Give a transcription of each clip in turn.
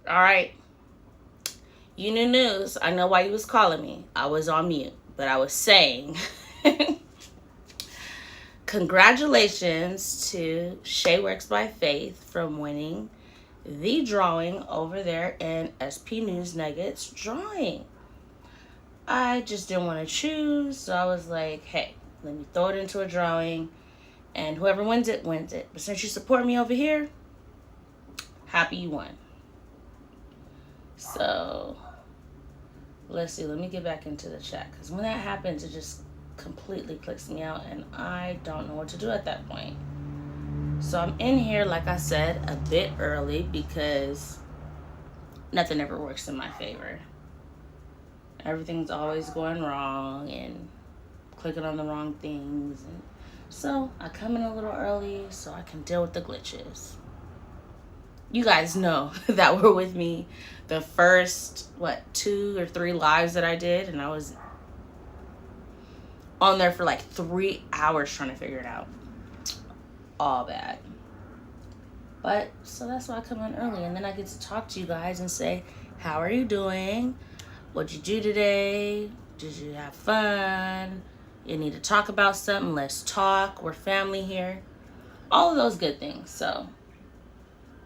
All right. You knew news. I know why you was calling me. I was on mute, but I was saying congratulations to Shay Works by Faith from winning the drawing over there in SP News Nuggets drawing. I just didn't want to choose, so I was like, hey, let me throw it into a drawing, and whoever wins it, wins it. But since you support me over here, happy you won. So, let's see, let me get back into the chat, because when that happens, it just completely clicks me out, and I don't know what to do at that point. So I'm in here, like I said, a bit early, because nothing ever works in my favor. Everything's always going wrong and clicking on the wrong things. And so I come in a little early so I can deal with the glitches. You guys know that were with me the first, 2 or 3 lives that I did. And I was on there for like 3 hours trying to figure it out. All bad. But, so that's why I come in early. And then I get to talk to you guys and say, how are you doing? What'd you do today? Did you have fun? You need to talk about something? Let's talk. We're family here. All of those good things. So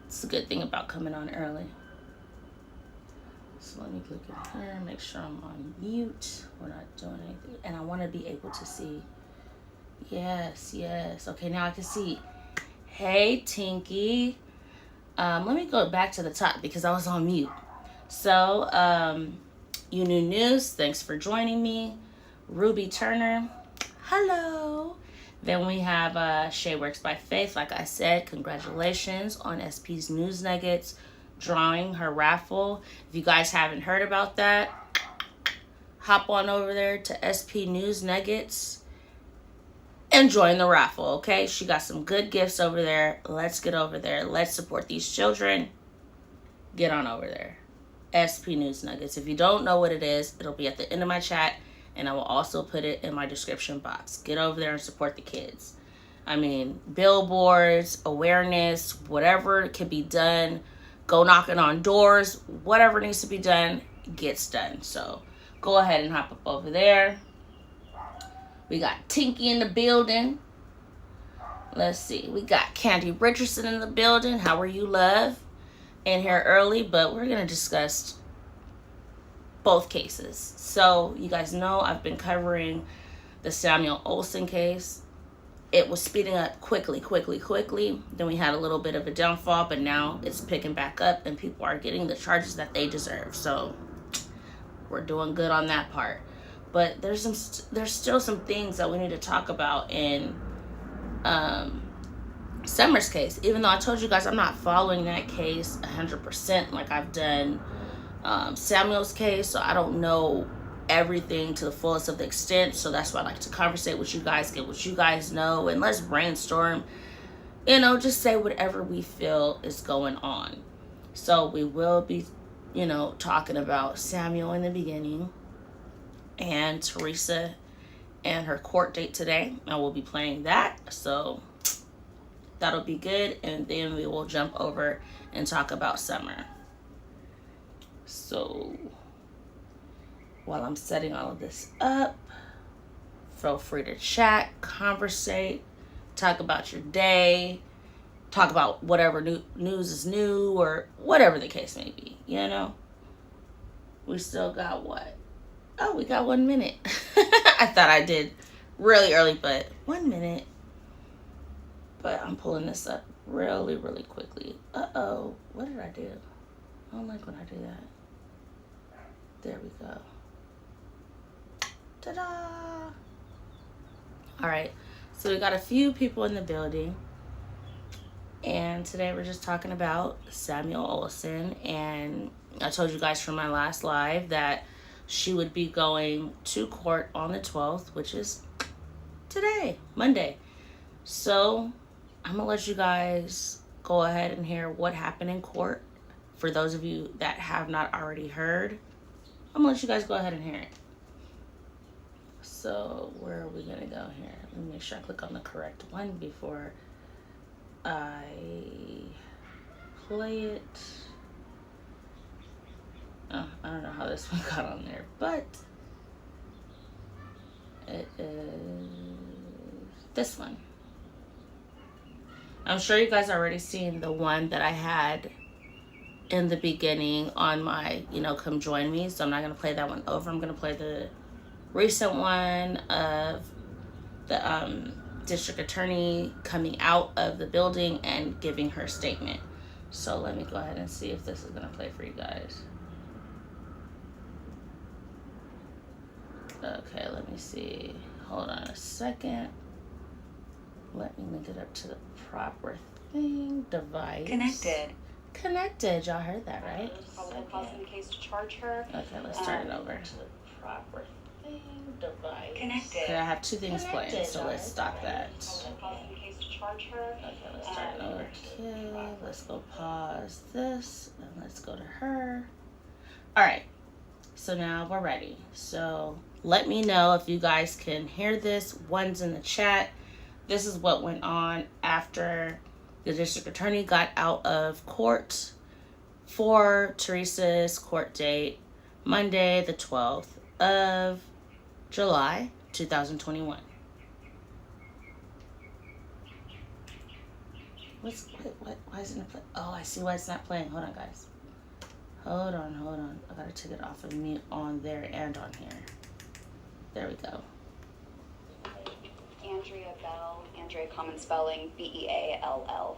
it's a good thing about coming on early. So let me click in here, make sure I'm on mute. We're not doing anything. And I want to be able to see. Yes. Okay, now I can see. Hey, Tinky. Let me go back to the top because I was on mute. So, you knew news, thanks for joining me. Ruby Turner, hello. Then we have Shay Works by Faith. Like I said, congratulations on SP's News Nuggets drawing her raffle. If you guys haven't heard about that, hop on over there to SP News Nuggets and join the raffle, okay? She got some good gifts over there. Let's get over there. Let's support these children. Get on over there. SP News Nuggets. If you don't know what it is, it'll be at the end of my chat, and I will also put it in my description box. Get over there and support the kids. I mean, billboards, awareness, whatever can be done, go knocking on doors, whatever needs to be done, gets done. So go ahead and hop up over there. We got Tinky in the building. Let's see. We got Candy Richardson in the building. How are you, love? In here early, but we're going to discuss both cases. So you guys know I've been covering the Samuel Olson case. It was speeding up quickly. Then we had a little bit of a downfall, but now it's picking back up and people are getting the charges that they deserve. So we're doing good on that part. But there's still some things that we need to talk about in Summer's case. Even though I told you guys I'm not following that case 100% like I've done Samuel's case, so I don't know everything to the fullest of the extent. So that's why I like to conversate with you guys, get what you guys know, and let's brainstorm, just say whatever we feel is going on. So we will be talking about Samuel in the beginning and Teresa and her court date today. I will be playing that, so that'll be good, and then we will jump over and talk about Summer. So while I'm setting all of this up, feel free to chat, conversate, talk about your day, talk about whatever news is new or whatever the case may be, We still got what? Oh, we got 1 minute. I thought I did really early, but 1 minute. But I'm pulling this up really quickly. Uh-oh. What did I do? I don't like when I do that. There we go. Ta-da! All right. So we got a few people in the building. And today we're just talking about Samuel Olson. And I told you guys from my last live that she would be going to court on the 12th, which is today, Monday. So I'm going to let you guys go ahead and hear what happened in court. For those of you that have not already heard, I'm going to let you guys go ahead and hear it. So where are we going to go here? Let me make sure I click on the correct one before I play it. Oh, I don't know how this one got on there, but it is this one. I'm sure you guys already seen the one that I had in the beginning on my, come join me. So I'm not going to play that one over. I'm going to play the recent one of the district attorney coming out of the building and giving her statement. So let me go ahead and see if this is going to play for you guys. Okay, let me see. Hold on a second. Let me link it up to the proper thing. Device. Connected. Y'all heard that, right? Probable cause in the case to charge her. Okay, let's start it over. To the proper thing. Device. Okay, I have two things playing, so let's stop that. Probable cause in the case to charge her. Okay, let's start it over. Okay, let's go pause this, and let's go to her. All right, so now we're ready. So let me know if you guys can hear this. One's in the chat. This is what went on after the district attorney got out of court for Teresa's court date, Monday, the 12th of July, 2021. Why isn't it playing? Oh, I see why it's not playing. Hold on, guys. Hold on. I gotta take it off of mute on there and on here. There we go. Andrea Bell, Andrea common spelling, Beall.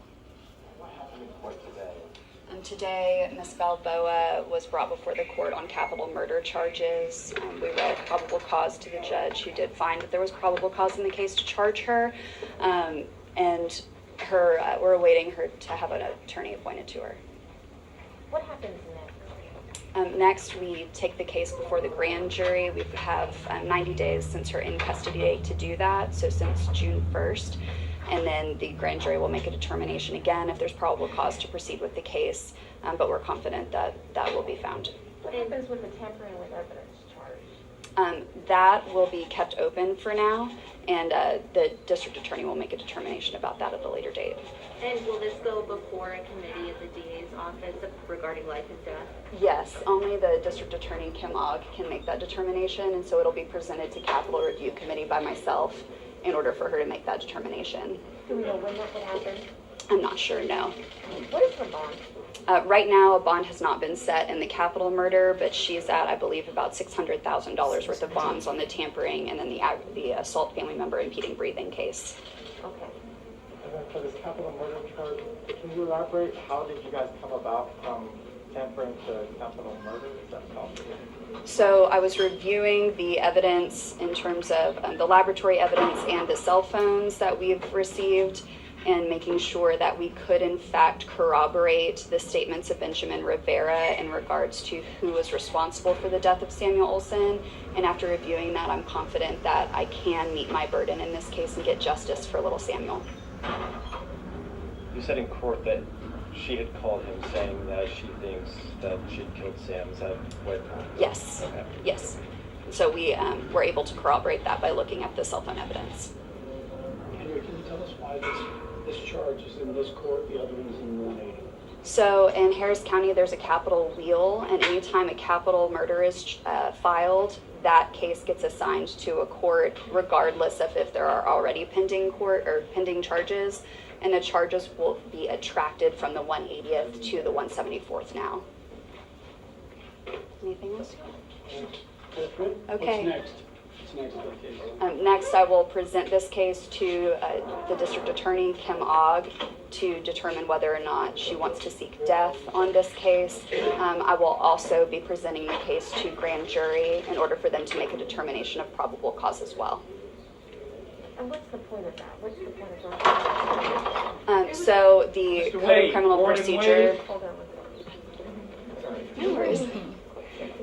What happened in court today? Today, Ms. Balboa was brought before the court on capital murder charges. We read probable cause to the judge, who did find that there was probable cause in the case to charge her, and we're awaiting her to have an attorney appointed to her. What happens next? Next, we take the case before the grand jury. We have 90 days since her in custody date to do that, so since June 1st. And then the grand jury will make a determination again if there's probable cause to proceed with the case, but we're confident that that will be found. What happens with the tampering with evidence charge? That will be kept open for now, and the district attorney will make a determination about that at a later date. And will this go before a committee at the DA's office regarding life and death? Yes, only the district attorney, Kim Ogg, can make that determination, and so it'll be presented to Capital Review Committee by myself in order for her to make that determination. Do we know when that would happen? I'm not sure, no. What is her bond? Right now, a bond has not been set in the capital murder, but she's at, I believe, about $600,000 worth of bonds on the tampering and then the assault family member impeding breathing case. Okay. And then for this capital murder charge, can you elaborate how did you guys come about from tampering to capital murder? Is that possible? So I was reviewing the evidence in terms of the laboratory evidence and the cell phones that we've received, and making sure that we could in fact corroborate the statements of Benjamin Rivera in regards to who was responsible for the death of Samuel Olson. And after reviewing that, I'm confident that I can meet my burden in this case and get justice for little Samuel. You said in court that she had called him saying that she thinks that she'd killed Sam. Is that what? Yes. Okay. Yes. So we were able to corroborate that by looking at the cell phone evidence. Can you tell us why this charge is in this court, the other one's in 180? So in Harris County, there's a capital wheel, and anytime a capital murder is filed, that case gets assigned to a court, regardless of if there are already pending charges, and the charges will be attracted from the 180th to the 174th now. Anything else? That's good. Okay. What's next? What's next on the case? Next, I will present this case to the district attorney, Kim Ogg, to determine whether or not she wants to seek death on this case. I will also be presenting the case to grand jury in order for them to make a determination of probable cause as well. And what's the point of that? What's the point of that? So the Code of Criminal Procedure... Hold on one second. No worries.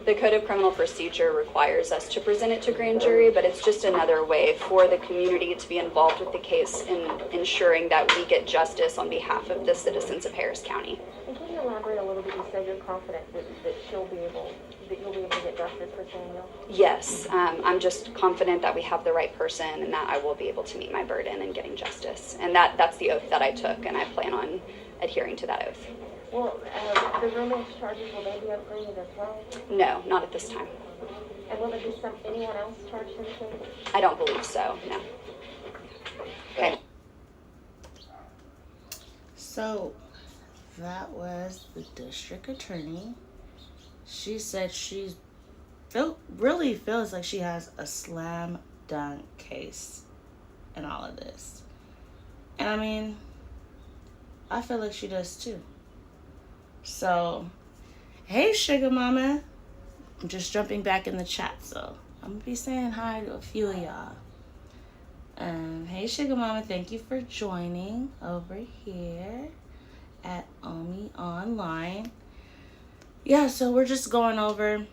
The Code of Criminal Procedure requires us to present it to grand jury, but it's just another way for the community to be involved with the case in ensuring that we get justice on behalf of the citizens of Harris County. And can you elaborate a little bit? You said you're confident that you'll be able to get justice for Samuel? Yes, I'm just confident that we have the right person and that I will be able to meet my burden in getting justice. And that's the oath that I took, and I plan on adhering to that oath. Well, the romance charges, will they be upgraded as well? No, not at this time. And will there be anyone else charged in the case? I don't believe so, no. Okay. So that was the district attorney. She said she really feels like she has a slam dunk case in all of this. And I mean, I feel like she does too. So, hey, Sugar Mama. I'm just jumping back in the chat, so I'm going to be saying hi to a few of y'all. Hey, Sugar Mama, thank you for joining over here at OMiiONLINE. Yeah, so we're just going over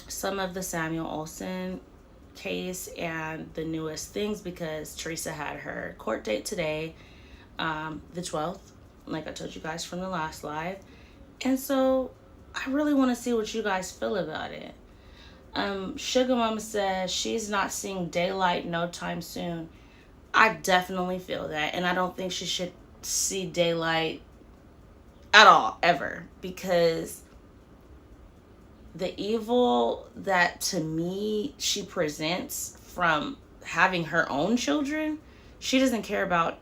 some of the Samuel Olson case and the newest things because Teresa had her court date today, the 12th, like I told you guys from the last live. And so I really want to see what you guys feel about it. Sugar Mama says she's not seeing daylight no time soon. I definitely feel that, and I don't think she should see daylight at all, ever, because the evil that, to me, she presents from having her own children, she doesn't care about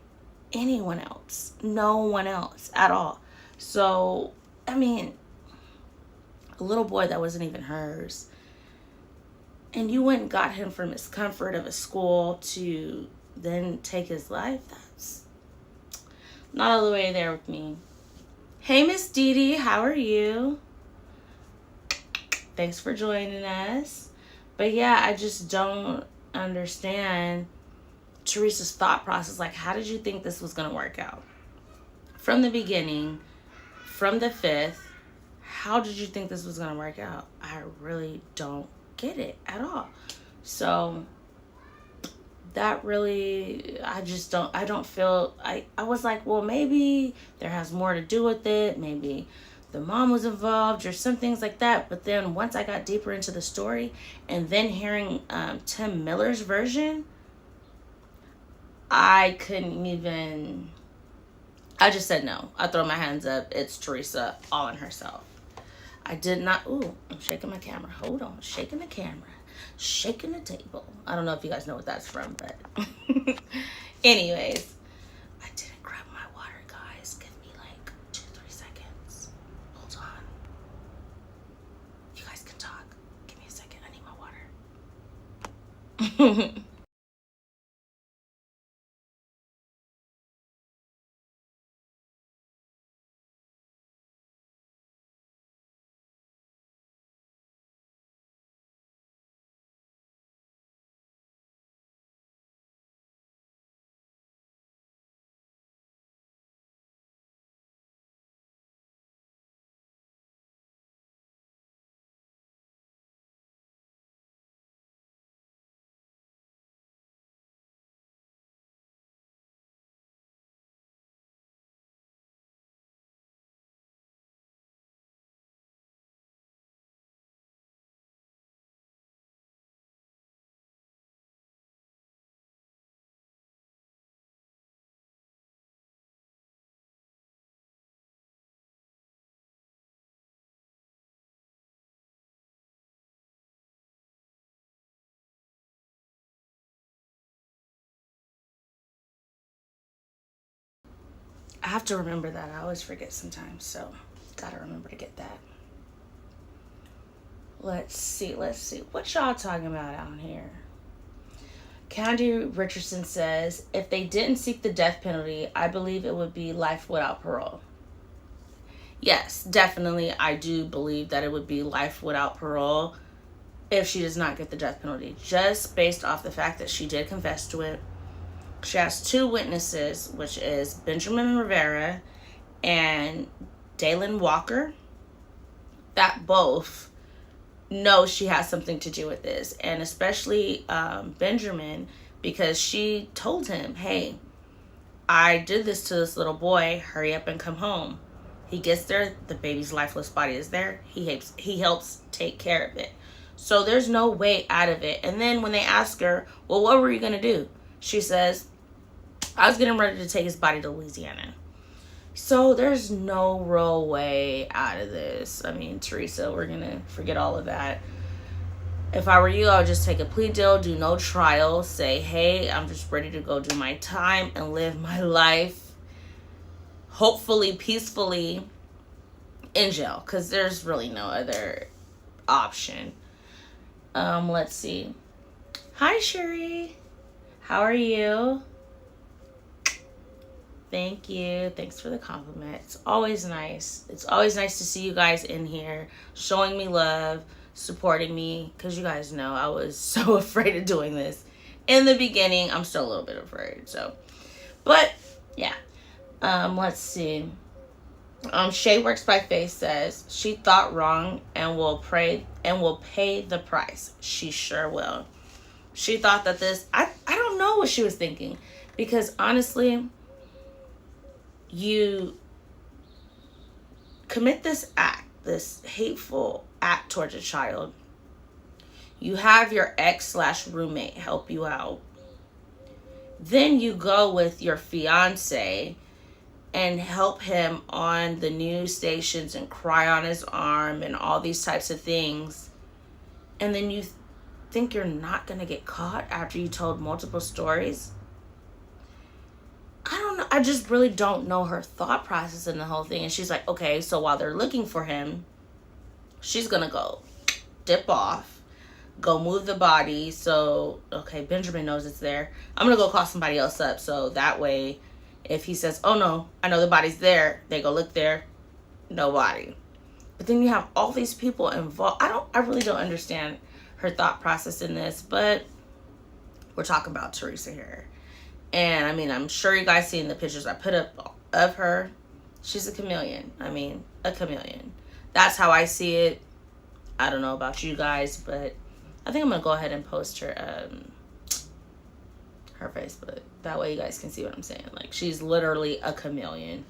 anyone else. No one else at all. So, I mean, a little boy that wasn't even hers, and you went and got him from his comfort of a school to then take his life. That's not all the way there with me. Hey, Miss Dee Dee, how are you? Thanks for joining us. But yeah, I just don't understand Teresa's thought process. Like, how did you think this was going to work out? From the beginning, from the 5th, how did you think this was going to work out? I really don't get it at all. So that really, I don't feel, I was like, well, maybe there has more to do with it. Maybe the mom was involved or some things like that. But then once I got deeper into the story and then hearing Tim Miller's version, I couldn't even, I just said no. I throw my hands up. It's Teresa all on herself. I did not, ooh, I'm shaking my camera. Hold on, shaking the camera. Shaking the table. I don't know if you guys know what that's from, but anyways, I didn't grab my water, guys. Give me like 2-3 seconds. Hold on. You guys can talk. Give me a second. I need my water. I have to remember that. I always forget sometimes, so gotta remember to get that. Let's see. What y'all talking about out here? Candy Richardson says, if they didn't seek the death penalty, I believe it would be life without parole. Yes, definitely. I do believe that it would be life without parole if she does not get the death penalty, just based off the fact that she did confess to it. She has 2 witnesses, which is Benjamin Rivera and Dalen Walker, that both know she has something to do with this. And especially Benjamin, because she told him, hey, I did this to this little boy. Hurry up and come home. He gets there. The baby's lifeless body is there. He helps take care of it. So there's no way out of it. And then when they ask her, well, what were you going to do? She says, I was getting ready to take his body to Louisiana. So there's no real way out of this. I mean, Teresa, we're going to forget all of that. If I were you, I would just take a plea deal, do no trial, say, hey, I'm just ready to go do my time and live my life, hopefully, peacefully, in jail, because there's really no other option. Let's see. Hi, Sherry. How are you? Thank you. Thanks for the compliment. It's always nice. It's always nice to see you guys in here, showing me love, supporting me, because you guys know I was so afraid of doing this in the beginning. I'm still a little bit afraid, so, but yeah. Let's see. Shay Works by Faith says she thought wrong and will pay the price. She sure will. She thought that this, I don't know what she was thinking, because honestly, you commit this act, this hateful act towards a child. You have your ex/roommate help you out. Then you go with your fiance and help him on the news stations and cry on his arm and all these types of things. And then you think you're not going to get caught after you told multiple stories. I don't know. I just really don't know her thought process in the whole thing. And she's like, okay, so while they're looking for him, she's going to go dip off, go move the body. So, okay, Benjamin knows it's there. I'm going to go call somebody else up. So that way, if he says, oh no, I know the body's there, they go look there, no body. But then you have all these people involved. I really don't understand her thought process in this, but we're talking about Teresa here. And I mean, I'm sure you guys seen the pictures I put up of her. She's a chameleon. I mean, a chameleon. That's how I see it. I don't know about you guys, but I think I'm going to go ahead and post her Facebook. That way you guys can see what I'm saying. Like, she's literally a chameleon.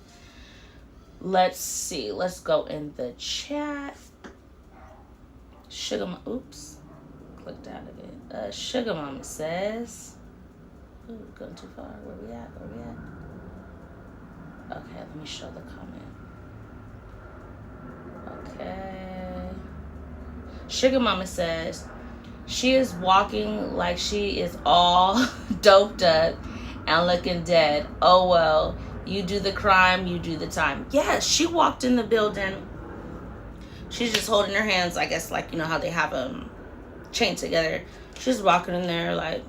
Let's see. Let's go in the chat. Sugar Mama, oops. Clicked out of it. Sugar Mama says, ooh, going too far. Where we at? Okay, let me show the comment. Okay. Sugar Mama says, she is walking like she is all doped up and looking dead. Oh, well, you do the crime, you do the time. Yeah, she walked in the building. She's just holding her hands, I guess, like, you know how they have them chained together. She's walking in there like,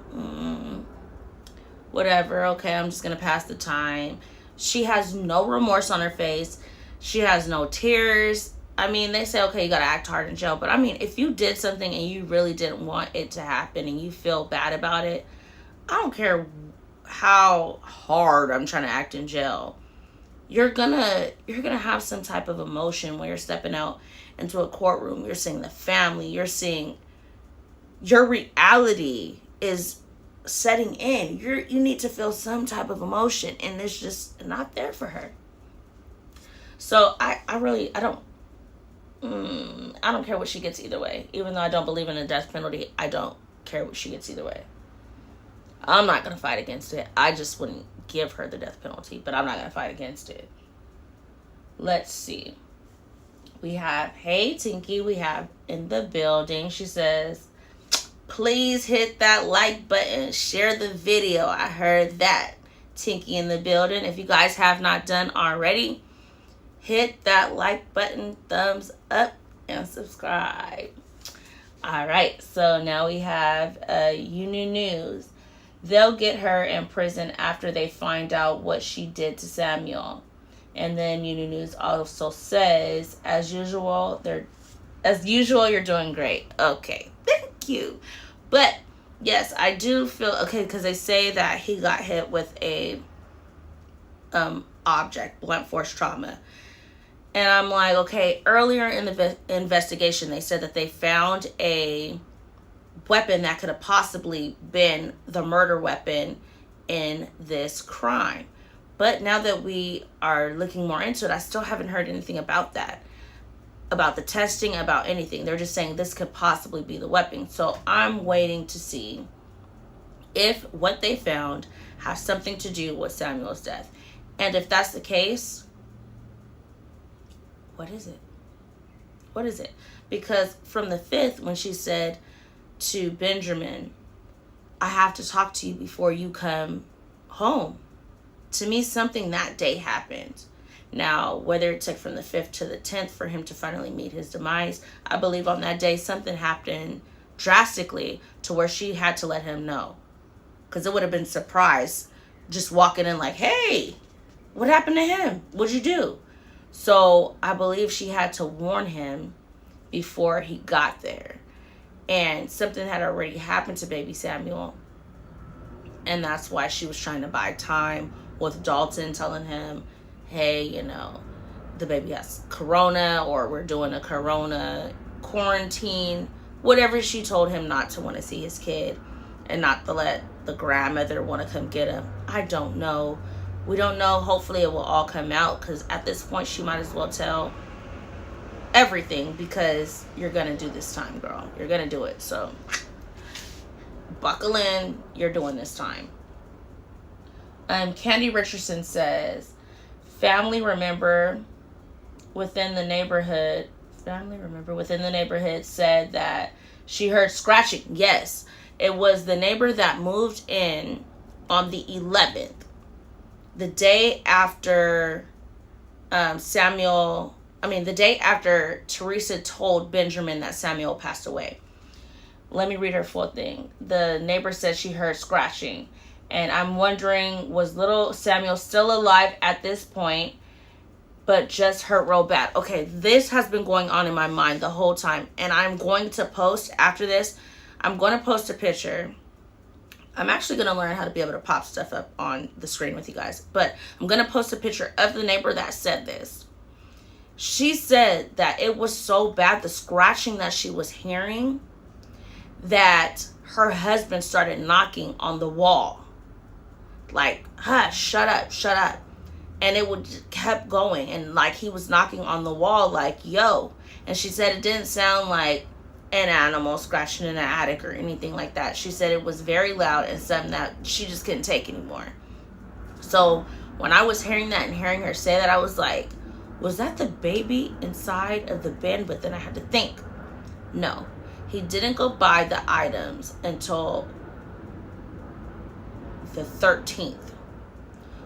whatever, okay, I'm just going to pass the time. She has no remorse on her face. She has no tears. I mean, they say, okay, you got to act hard in jail. But, I mean, if you did something and you really didn't want it to happen and you feel bad about it, I don't care how hard I'm trying to act in jail. You're gonna have some type of emotion when you're stepping out into a courtroom. You're seeing the family. You're seeing your reality is setting in. You need to feel some type of emotion, and it's just not there for her. So I don't care what she gets either way. Even though I don't believe in a death penalty, I don't care what she gets either way. I'm not going to fight against it. I just wouldn't give her the death penalty, but I'm not going to fight against it. Let's see. We have, hey, Tinky, we have in the building. She says, please hit that like button. Share the video. I heard that. Tinky in the building. If you guys have not done already, hit that like button, thumbs up, and subscribe. All right, so now we have UNU News. They'll get her in prison after they find out what she did to Samuel. And then UNU News also says, as usual, you're doing great. Okay, thank you. But yes, I do feel okay because they say that he got hit with a object, blunt force trauma. And I'm like, okay, earlier in the investigation, they said that they found a weapon that could have possibly been the murder weapon in this crime. But now that we are looking more into it, I still haven't heard anything about that, about the testing, about anything. They're just saying this could possibly be the weapon. So I'm waiting to see if what they found has something to do with Samuel's death. And if that's the case, what is it? What is it? Because from the 5th, when she said to Benjamin, I have to talk to you before you come home. To me, something that day happened. Now, whether it took from the 5th to the 10th for him to finally meet his demise, I believe on that day something happened drastically to where she had to let him know. Because it would have been surprise just walking in like, hey, what happened to him? What'd you do? So I believe she had to warn him before he got there. And something had already happened to baby Samuel. And that's why she was trying to buy time with Dalton, telling him, hey, you know, the baby has corona, or we're doing a corona quarantine. Whatever she told him not to want to see his kid and not to let the grandmother want to come get him. I don't know. We don't know. Hopefully it will all come out, because at this point she might as well tell everything, because you're going to do this time, girl. You're going to do it. So buckle in. You're doing this time. Candy Richardson says, family member within the neighborhood said that she heard scratching. Yes, it was the neighbor that moved in on the 11th, the day after the day after Teresa told Benjamin that Samuel passed away. Let me read her full thing. The neighbor said she heard scratching. And I'm wondering, was little Samuel still alive at this point, but just hurt real bad? Okay, this has been going on in my mind the whole time. And I'm going to post, after this, I'm going to post a picture. I'm actually going to learn how to be able to pop stuff up on the screen with you guys. But I'm going to post a picture of the neighbor that said this. She said that it was so bad, the scratching that she was hearing, that her husband started knocking on the wall. Like, hush, shut up. And it would kept going. And like he was knocking on the wall like, yo. And she said it didn't sound like an animal scratching in an attic or anything like that. She said it was very loud and something that she just couldn't take anymore. So when I was hearing that and hearing her say that, I was like, was that the baby inside of the bin? But then I had to think, no, he didn't go buy the items until the 13th.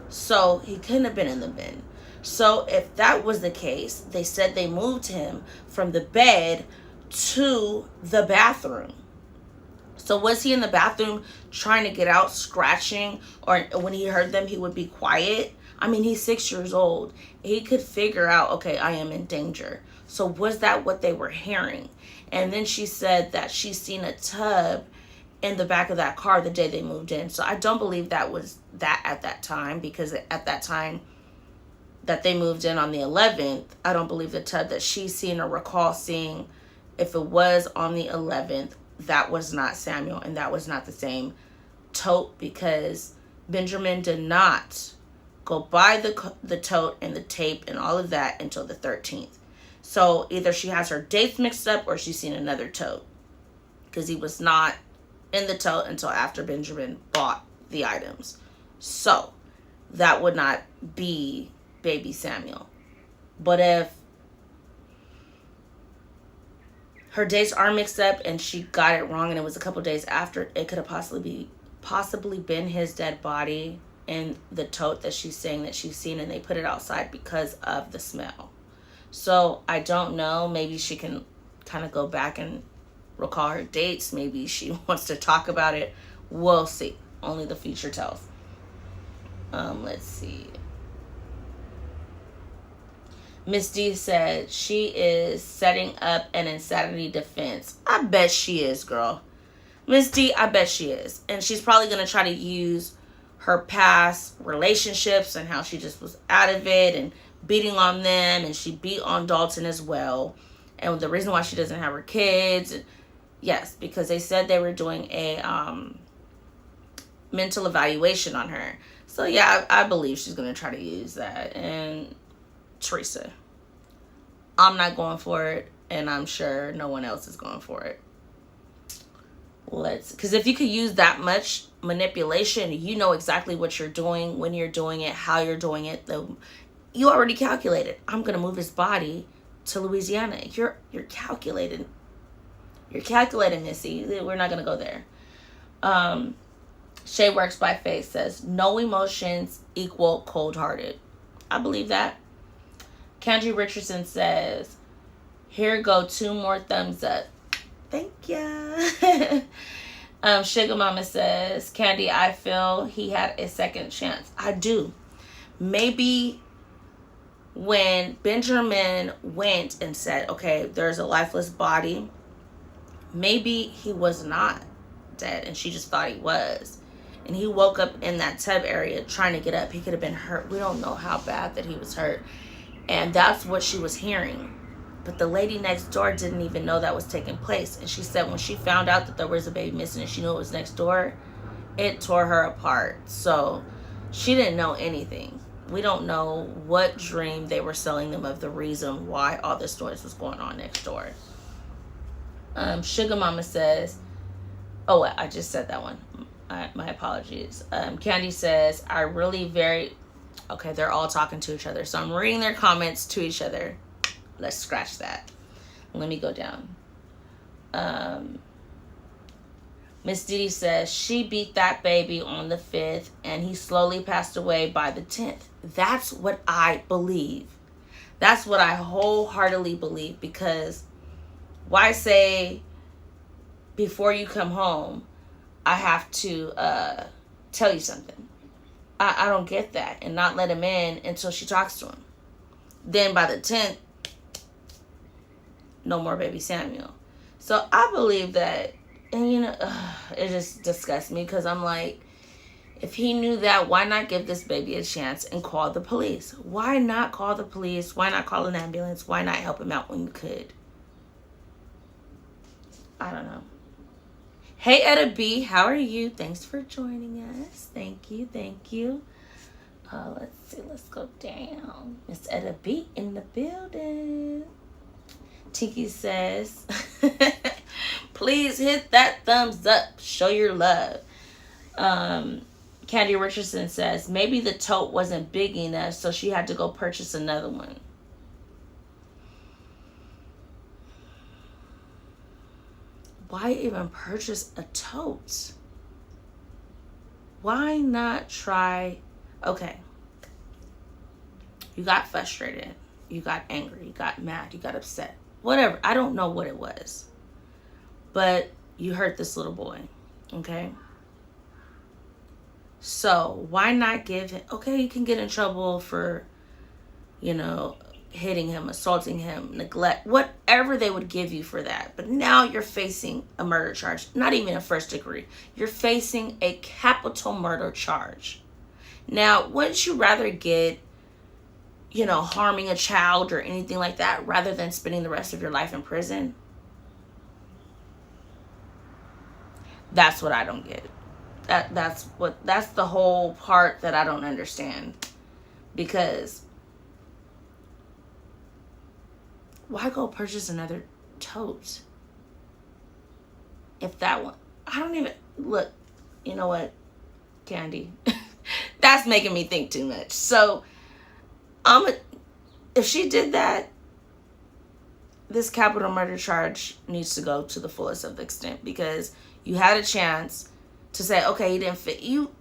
So he couldn't have been in the bin. So if that was the case, they said they moved him from the bed to the bathroom. So was he in the bathroom trying to get out, scratching, or when he heard them, he would be quiet? I mean, he's 6 years old. He could figure out, okay, I am in danger. So was that what they were hearing? And then she said that she seen a tub in the back of that car the day they moved in. So I don't believe that was that at that time, because at that time that they moved in on the 11th, I don't believe the tub that she seen or recall seeing, if it was on the 11th, that was not Samuel, and that was not the same tote, because Benjamin did not go buy the tote and the tape and all of that until the 13th. So either she has her dates mixed up or she's seen another tote, because he was not in the tote until after Benjamin bought the items. So that would not be baby Samuel. But if her dates are mixed up and she got it wrong and it was a couple days after, it could have possibly been his dead body in the tote that she's saying that she's seen, and they put it outside because of the smell. So I don't know. Maybe she can kind of go back and recall her dates. Maybe she wants to talk about it. We'll see. Only the future tells. Let's see. Miss D said she is setting up an insanity defense. I bet she is, girl. Miss D, I bet she is. And she's probably going to try to use her past relationships and how she just was out of it and beating on them, and she beat on Dalton as well. And the reason why she doesn't have her kids, yes, because they said they were doing a mental evaluation on her. So yeah, I believe she's going to try to use that. And Teresa, I'm not going for it, and I'm sure no one else is going for it. Because if you could use that much manipulation, you know exactly what you're doing, when you're doing it, how you're doing it. You already calculated, I'm going to move his body to Louisiana. You're calculated. You're calculated, Missy. We're not gonna go there. Shay Works by Faith says, no emotions equal cold-hearted. I believe that. Kendra Richardson says, here go 2 more thumbs up. Thank ya. Sugar Mama says, Candy, I feel he had a second chance. I do. Maybe when Benjamin went and said, okay, there's a lifeless body, maybe he was not dead and she just thought he was. And he woke up in that tub area trying to get up. He could have been hurt. We don't know how bad that he was hurt. And that's what she was hearing. But the lady next door didn't even know that was taking place. And she said when she found out that there was a baby missing and she knew it was next door, it tore her apart. So she didn't know anything. We don't know what dream they were selling them of the reason why all this noise was going on next door. Sugar Mama says, oh, I just said that one. My apologies. Candy says, I really very... Okay, they're all talking to each other. So I'm reading their comments to each other. Let's scratch that. Let me go down. Miss Didi says, she beat that baby on the 5th and he slowly passed away by the 10th. That's what I believe. That's what I wholeheartedly believe, because why say before you come home, I have to tell you something. I don't get that, and not let him in until she talks to him. Then by the 10th, no more baby Samuel. So I believe that, and you know, it just disgusts me, because I'm like, if he knew that, why not give this baby a chance and call the police? Why not call the police? Why not call an ambulance? Why not help him out when you could? I don't know. Hey, Etta B, how are you? Thanks for joining us. Thank you, thank you. Let's see, let's go down. Miss Etta B in the building. Tiki says, please hit that thumbs up. Show your love. Candy Richardson says, maybe the tote wasn't big enough, so she had to go purchase another one. Why even purchase a tote? Why not try... Okay. You got frustrated. You got angry. You got mad. You got upset. Whatever. I don't know what it was. But you hurt this little boy. Okay? So, why not give him... Okay, you can get in trouble for, you know, hitting him, assaulting him, neglect, whatever they would give you for that. But now you're facing a murder charge. Not even a first degree. You're facing a capital murder charge. Now, wouldn't you rather get, you know, harming a child or anything like that rather than spending the rest of your life in prison? That's what I don't get. That's the whole part that I don't understand. Because why go purchase another tote? If that one, I don't even, look, you know what, Candy? That's making me think too much. So, if she did that, this capital murder charge needs to go to the fullest of the extent, because you had a chance to say, okay, he didn't fit you.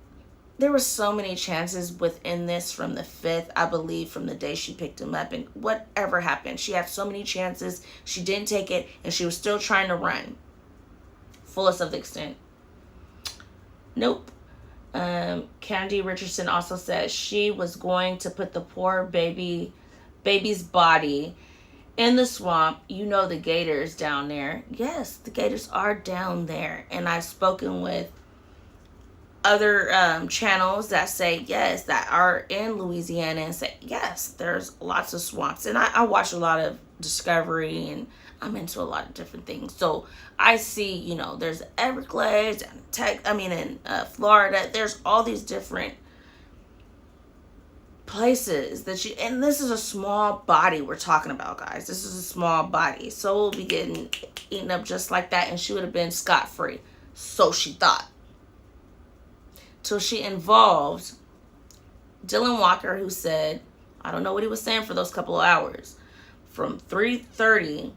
There were so many chances within this from the 5th, I believe, from the day she picked him up, and whatever happened, she had so many chances. She didn't take it, and she was still trying to run. Fullest of the extent. Nope. Candy Richardson also says she was going to put the poor baby's body in the swamp. You know the gators down there. Yes, the gators are down there, and I've spoken with other channels that say yes, that are in Louisiana, and say yes, there's lots of swamps. And I watch a lot of Discovery, and I'm into a lot of different things. So I see, you know, there's Everglades and in Florida, there's all these different places that you, and this is a small body we're talking about, guys. This is a small body, so we'll be getting eaten up just like that, and she would have been scot-free. So she thought. Till she involved Dylan Walker, who said, I don't know what he was saying for those couple of hours, from 3:30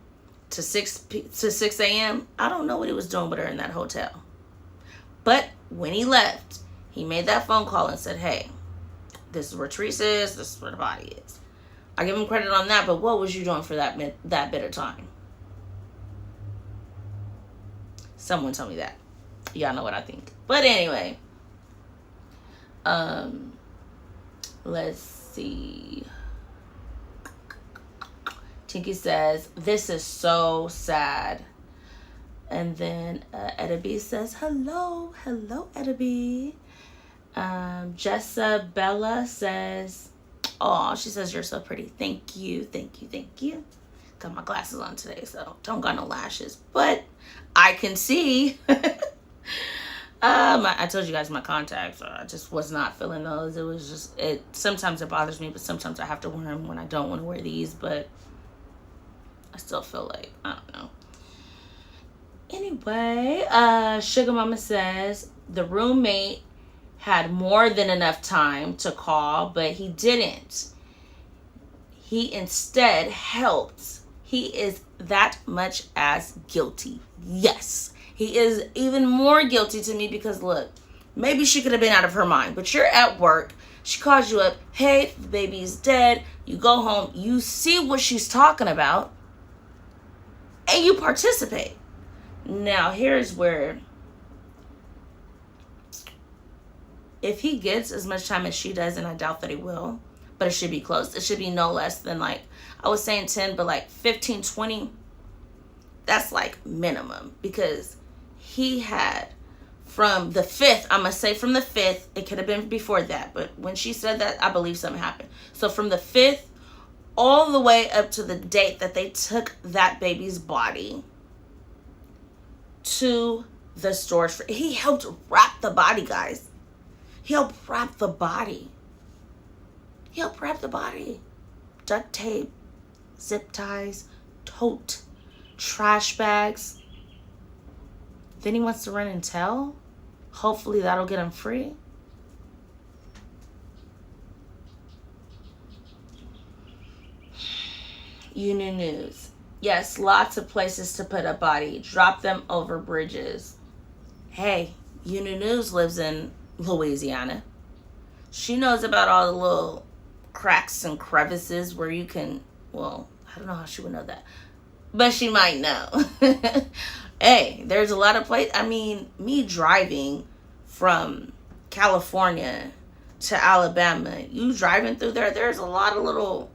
to 6 a.m. I don't know what he was doing with her in that hotel. But when he left, he made that phone call and said, hey, this is where Teresa is, this is where the body is. I give him credit on that, but what was you doing for that bit of time? Someone tell me that. Y'all know what I think. But anyway, let's see. Tinky says, this is so sad. And then Edda says, hello, Edda. Jessa Bella says, oh, she says, you're so pretty. Thank you. Got my glasses on today, so don't got no lashes, but I can see. I told you guys my contacts. I just was not feeling those. It was just, sometimes it bothers me, but sometimes I have to wear them when I don't want to wear these, but I still feel like, I don't know. Anyway, Sugar Mama says the roommate had more than enough time to call, but he didn't. He instead helped. He is that much as guilty. Yes, he is even more guilty to me because look, maybe she could have been out of her mind, but you're at work. She calls you up. Hey, the baby is dead. You go home. You see what she's talking about, and you participate. Now, here's where, if he gets as much time as she does, and I doubt that he will, but it should be close. It should be no less than, like, I was saying 10, but like 15, 20, that's like minimum. Because he had from the 5th, I'm going to say from the 5th, it could have been before that, but when she said that, I believe something happened. So from the 5th all the way up to the date that they took that baby's body to the storage. He helped wrap the body, guys. He helped wrap the body. Duct tape, zip ties, tote, trash bags. Then he wants to run and tell. Hopefully that'll get him free. Union News. Yes, lots of places to put a body. Drop them over bridges. Hey, Union News lives in Louisiana. She knows about all the little cracks and crevices where you can, well, I don't know how she would know that, but she might know. Hey, there's a lot of places. I mean, me driving from California to Alabama, you driving through there, there's a lot of little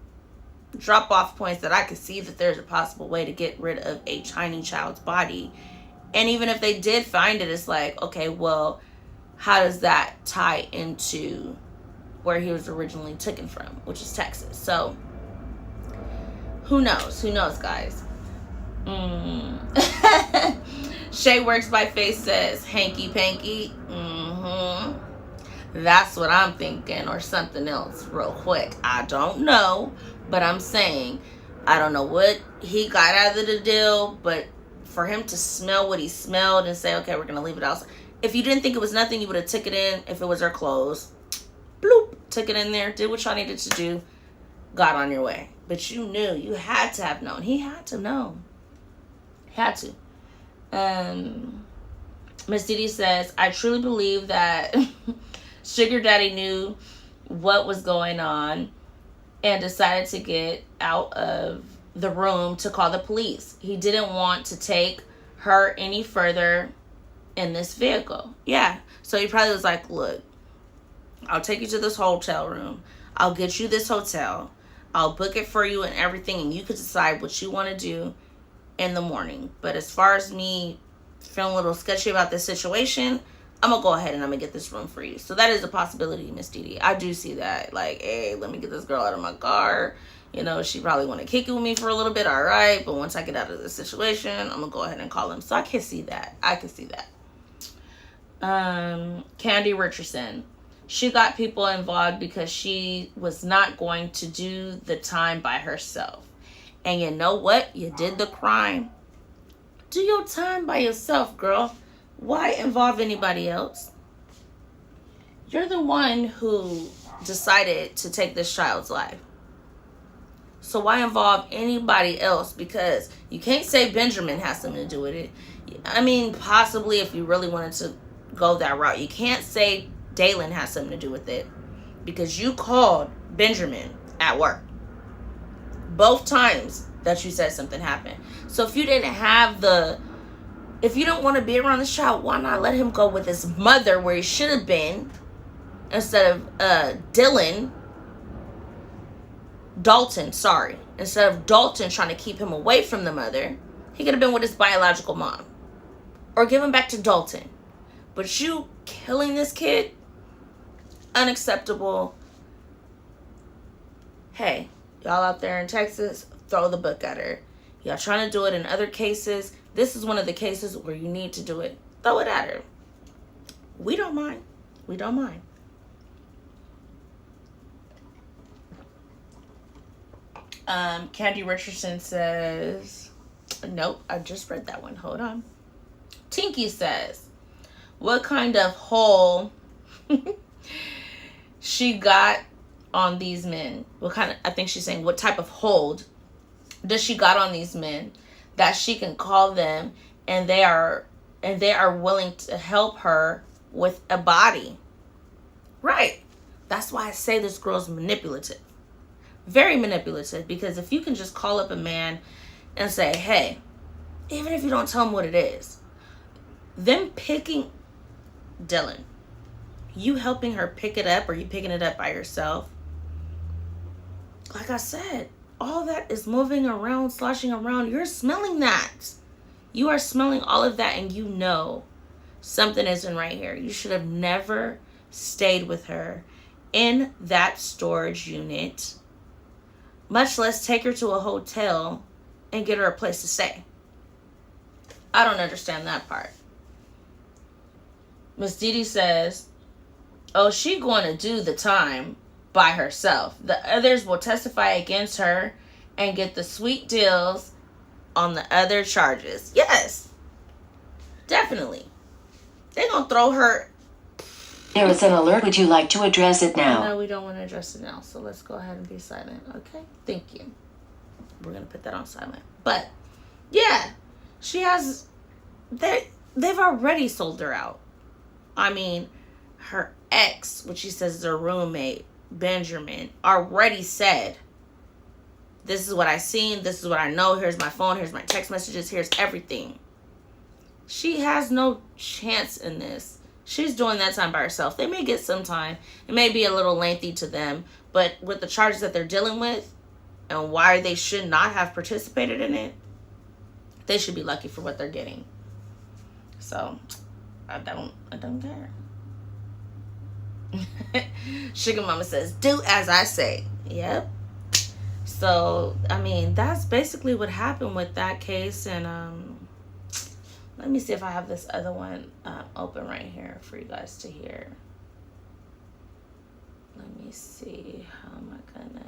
drop-off points that I could see that there's a possible way to get rid of a tiny child's body. And even if they did find it, it's like, okay, well, how does that tie into where he was originally taken from, which is Texas? So who knows? Guys? Shay Works by Face says hanky panky. That's what I'm thinking, or something else real quick. I don't know, but I'm saying I don't know what he got out of the deal, but for him to smell what he smelled and say, okay, we're gonna leave it outside. If you didn't think it was nothing, you would have took it in. If it was her clothes, bloop, took it in there, did what y'all needed to do, got on your way. But you knew. You had to have known. He had to know. Had to. Miss Didi says, I truly believe that Sugar Daddy knew what was going on and decided to get out of the room to call the police. He didn't want to take her any further in this vehicle. Yeah. So he probably was like, look, I'll take you to this hotel room. I'll get you this hotel. I'll book it for you and everything, and you can decide what you want to do in the morning. But as far as me feeling a little sketchy about this situation, I'm going to go ahead and I'm going to get this room for you. So that is a possibility, Miss Didi. I do see that. Like, hey, let me get this girl out of my car. You know, she probably want to kick it with me for a little bit. All right. But once I get out of this situation, I'm going to go ahead and call him. So I can see that. Candy Richardson. She got people involved because she was not going to do the time by herself. And you know what? You did the crime. Do your time by yourself, girl. Why involve anybody else? You're the one who decided to take this child's life. So why involve anybody else? Because you can't say Benjamin has something to do with it. I mean, possibly if you really wanted to go that route. You can't say Dalen has something to do with it because you called Benjamin at work both times that you said something happened. So if you didn't have if you don't want to be around this child, why not let him go with his mother where he should have been instead of Dalton, instead of Dalton trying to keep him away from the mother, he could have been with his biological mom or give him back to Dalton. But you killing this kid, unacceptable. Hey, y'all out there in Texas, throw the book at her. Y'all trying to do it in other cases. This is one of the cases where you need to do it. Throw it at her. We don't mind. We don't mind. Candy Richardson says, nope, I just read that one. Hold on. Tinky says, what kind of hole she got on these men? I think she's saying what type of hold does she got on these men that she can call them and they are willing to help her with a body. Right. That's why I say this girl's manipulative. Very manipulative, because if you can just call up a man and say, hey, even if you don't tell him what it is, them picking Dylan, you helping her pick it up or you picking it up by yourself, like I said, all that is moving around, sloshing around. You're smelling that. You are smelling all of that, and you know something isn't right here. You should have never stayed with her in that storage unit, much less take her to a hotel and get her a place to stay. I don't understand that part. Miss Didi says, oh, she going to do the time by herself. The others will testify against her and get the sweet deals on the other charges. Yes, definitely. They're going to throw her. There is an alert. Would you like to address it now? No, we don't want to address it now. So let's go ahead and be silent. Okay? Thank you. We're going to put that on silent. But, yeah, she has... They've already sold her out. I mean, her ex, which she says is her roommate, Benjamin, already said, this is what I seen, this is what I know, here's my phone, here's my text messages, here's everything. She has no chance in this. She's doing that time by herself. They may get some time. It may be a little lengthy to them, but with the charges that they're dealing with and why they should not have participated in it, they should be lucky for what they're getting. So, I don't care. Sugar Mama says, do as I say. Yep. So, I mean, that's basically what happened with that case. And let me see if I have this other one open right here for you guys to hear. Let me see. How am I gonna...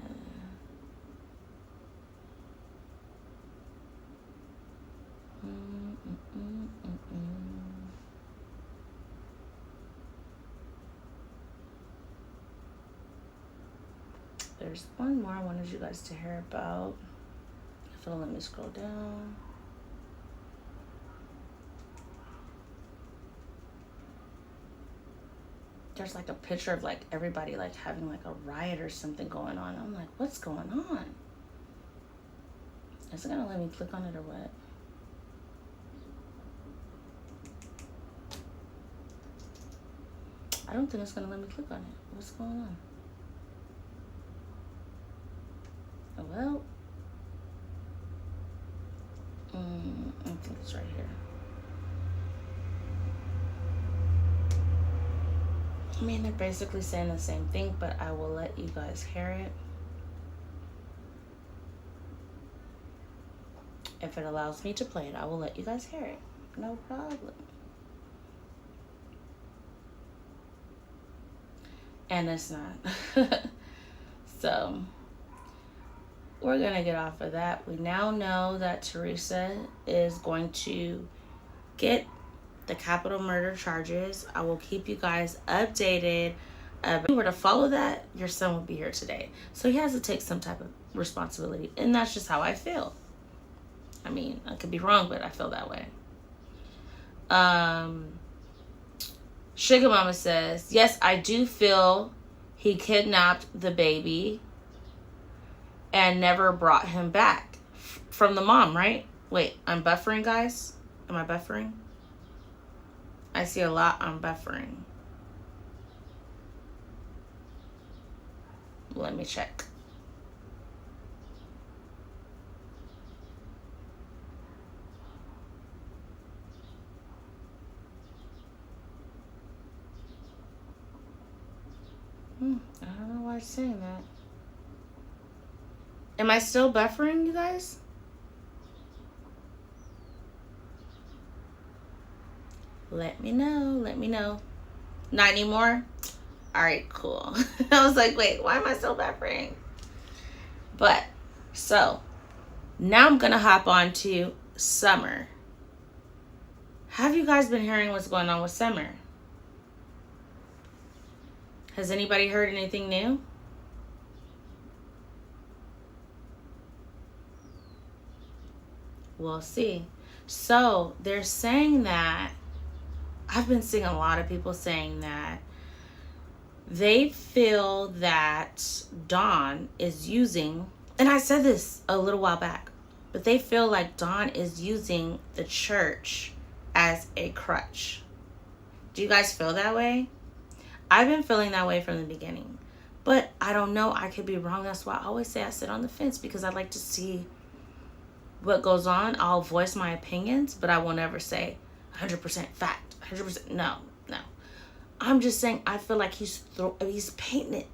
There's one more I wanted you guys to hear about. If it'll let me scroll down. There's like a picture of like everybody like having like a riot or something going on. I'm like, what's going on? Is it gonna let me click on it or what? I don't think it's gonna let me click on it. What's going on? Oh, well, I think it's right here. I mean, they're basically saying the same thing, but I will let you guys hear it. If it allows me to play it, I will let you guys hear it. No problem. And it's not. So... we're going to get off of that. We now know that Teresa is going to get the capital murder charges. I will keep you guys updated If you were to follow that, your son would be here today. So he has to take some type of responsibility. And that's just how I feel. I mean, I could be wrong, but I feel that way. Sugar Mama says, yes, I do feel he kidnapped the baby and never brought him back. From the mom, right? Wait, I'm buffering, guys? Am I buffering? I see a lot I'm buffering. Let me check. I don't know why it's saying that. Am I still buffering, you guys? Let me know. Let me know. Not anymore? Alright, cool. I was like, wait, why am I still buffering? But, so, now I'm going to hop on to Summer. Have you guys been hearing what's going on with Summer? Has anybody heard anything new? We'll see. So, they're saying that, I've been seeing a lot of people saying that they feel that Dawn is using, and I said this a little while back, but they feel like Dawn is using the church as a crutch. Do you guys feel that way? I've been feeling that way from the beginning, but I don't know. I could be wrong. That's why I always say I sit on the fence, because I like to see what goes on. I'll voice my opinions, but I will never say 100% fact, 100%. No. I'm just saying I feel like he's painting it.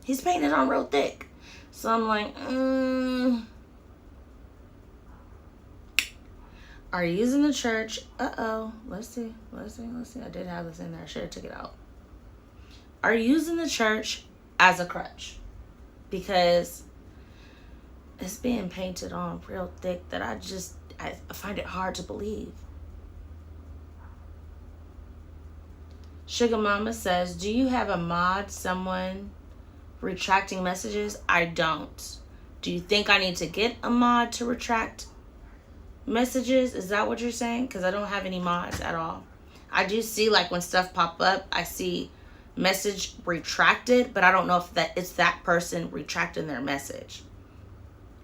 He's painting it on real thick. So I'm like, are you using the church? Uh-oh. Let's see. I did have this in there. I should have took it out. Are you using the church as a crutch? Because it's being painted on real thick that I find it hard to believe. Sugar Mama says, do you have a mod someone retracting messages? I don't. Do you think I need to get a mod to retract messages? Is that what you're saying? Because I don't have any mods at all. I do see, like, when stuff pop up, I see message retracted, but I don't know if it's that person retracting their message.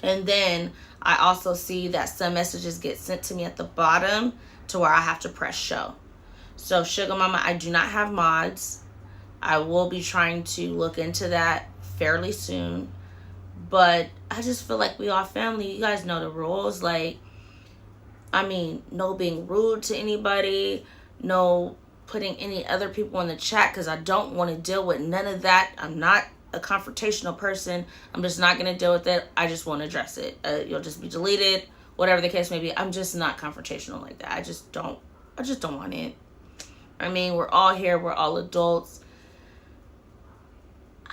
And then I also see that some messages get sent to me at the bottom to where I have to press show. So, Sugar Mama, I do not have mods. I will be trying to look into that fairly soon. But I just feel like we are family. You guys know the rules. Like, I mean, no being rude to anybody. No putting any other people in the chat, because I don't want to deal with none of that. I'm not a confrontational person. I'm just not going to deal with it. I just won't address it. You'll just be deleted. Whatever the case may be. I'm just not confrontational like that. I just don't want it. I mean, we're all here. We're all adults.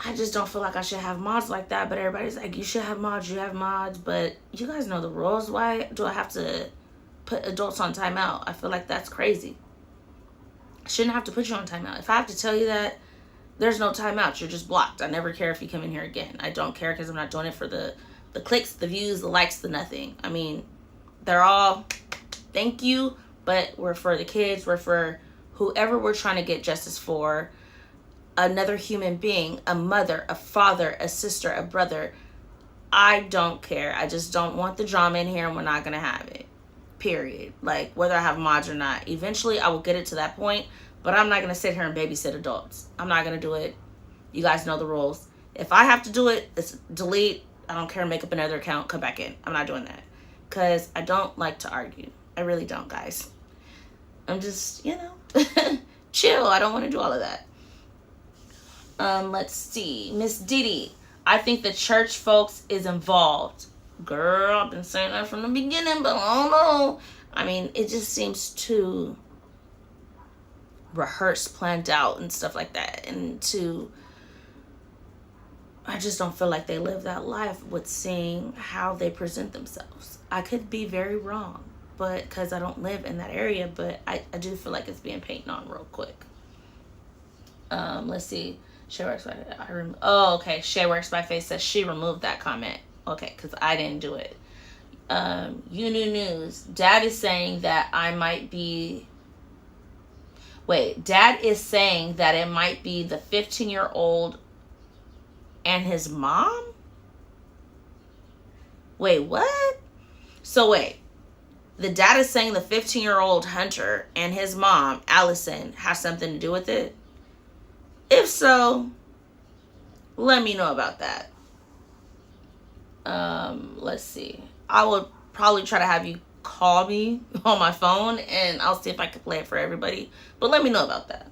I just don't feel like I should have mods like that. But everybody's like, you should have mods. You have mods. But you guys know the rules. Why do I have to put adults on timeout? I feel like that's crazy. I shouldn't have to put you on timeout. If I have to tell you that, there's no timeout. You're just blocked. I never care if you come in here again. I don't care, because I'm not doing it for the clicks, the views, the likes, the nothing. I mean, they're all thank you, but we're for the kids. We're for whoever we're trying to get justice for. Another human being, a mother, a father, a sister, a brother. I don't care. I just don't want the drama in here, and we're not going to have it. Period. Like, whether I have mods or not. Eventually, I will get it to that point, but I'm not going to sit here and babysit adults. I'm not going to do it. You guys know the rules. If I have to do it, it's delete. I don't care. Make up another account. Come back in. I'm not doing that, because I don't like to argue. I really don't, guys. I'm just, chill. I don't want to do all of that. Let's see. Miss Diddy. I think the church folks is involved. Girl, I've been saying that from the beginning, but I don't know. I mean, it just seems too rehearsed, planned out, and stuff like that. And I just don't feel like they live that life with seeing how they present themselves. I could be very wrong, but because I don't live in that area, but I do feel like it's being painted on real quick. Let's see. Shay Works by oh, okay. Shay Works by Face says she removed that comment. Okay, because I didn't do it. You New News. Dad is saying that I might be. Wait, Dad is saying that it might be the 15-year-old and his mom? Wait, what? So wait. The dad is saying the 15-year-old Hunter and his mom, Allison, has something to do with it? If so, let me know about that. Let's see. I will probably try to have you call me on my phone, and I'll see if I can play it for everybody. But let me know about that.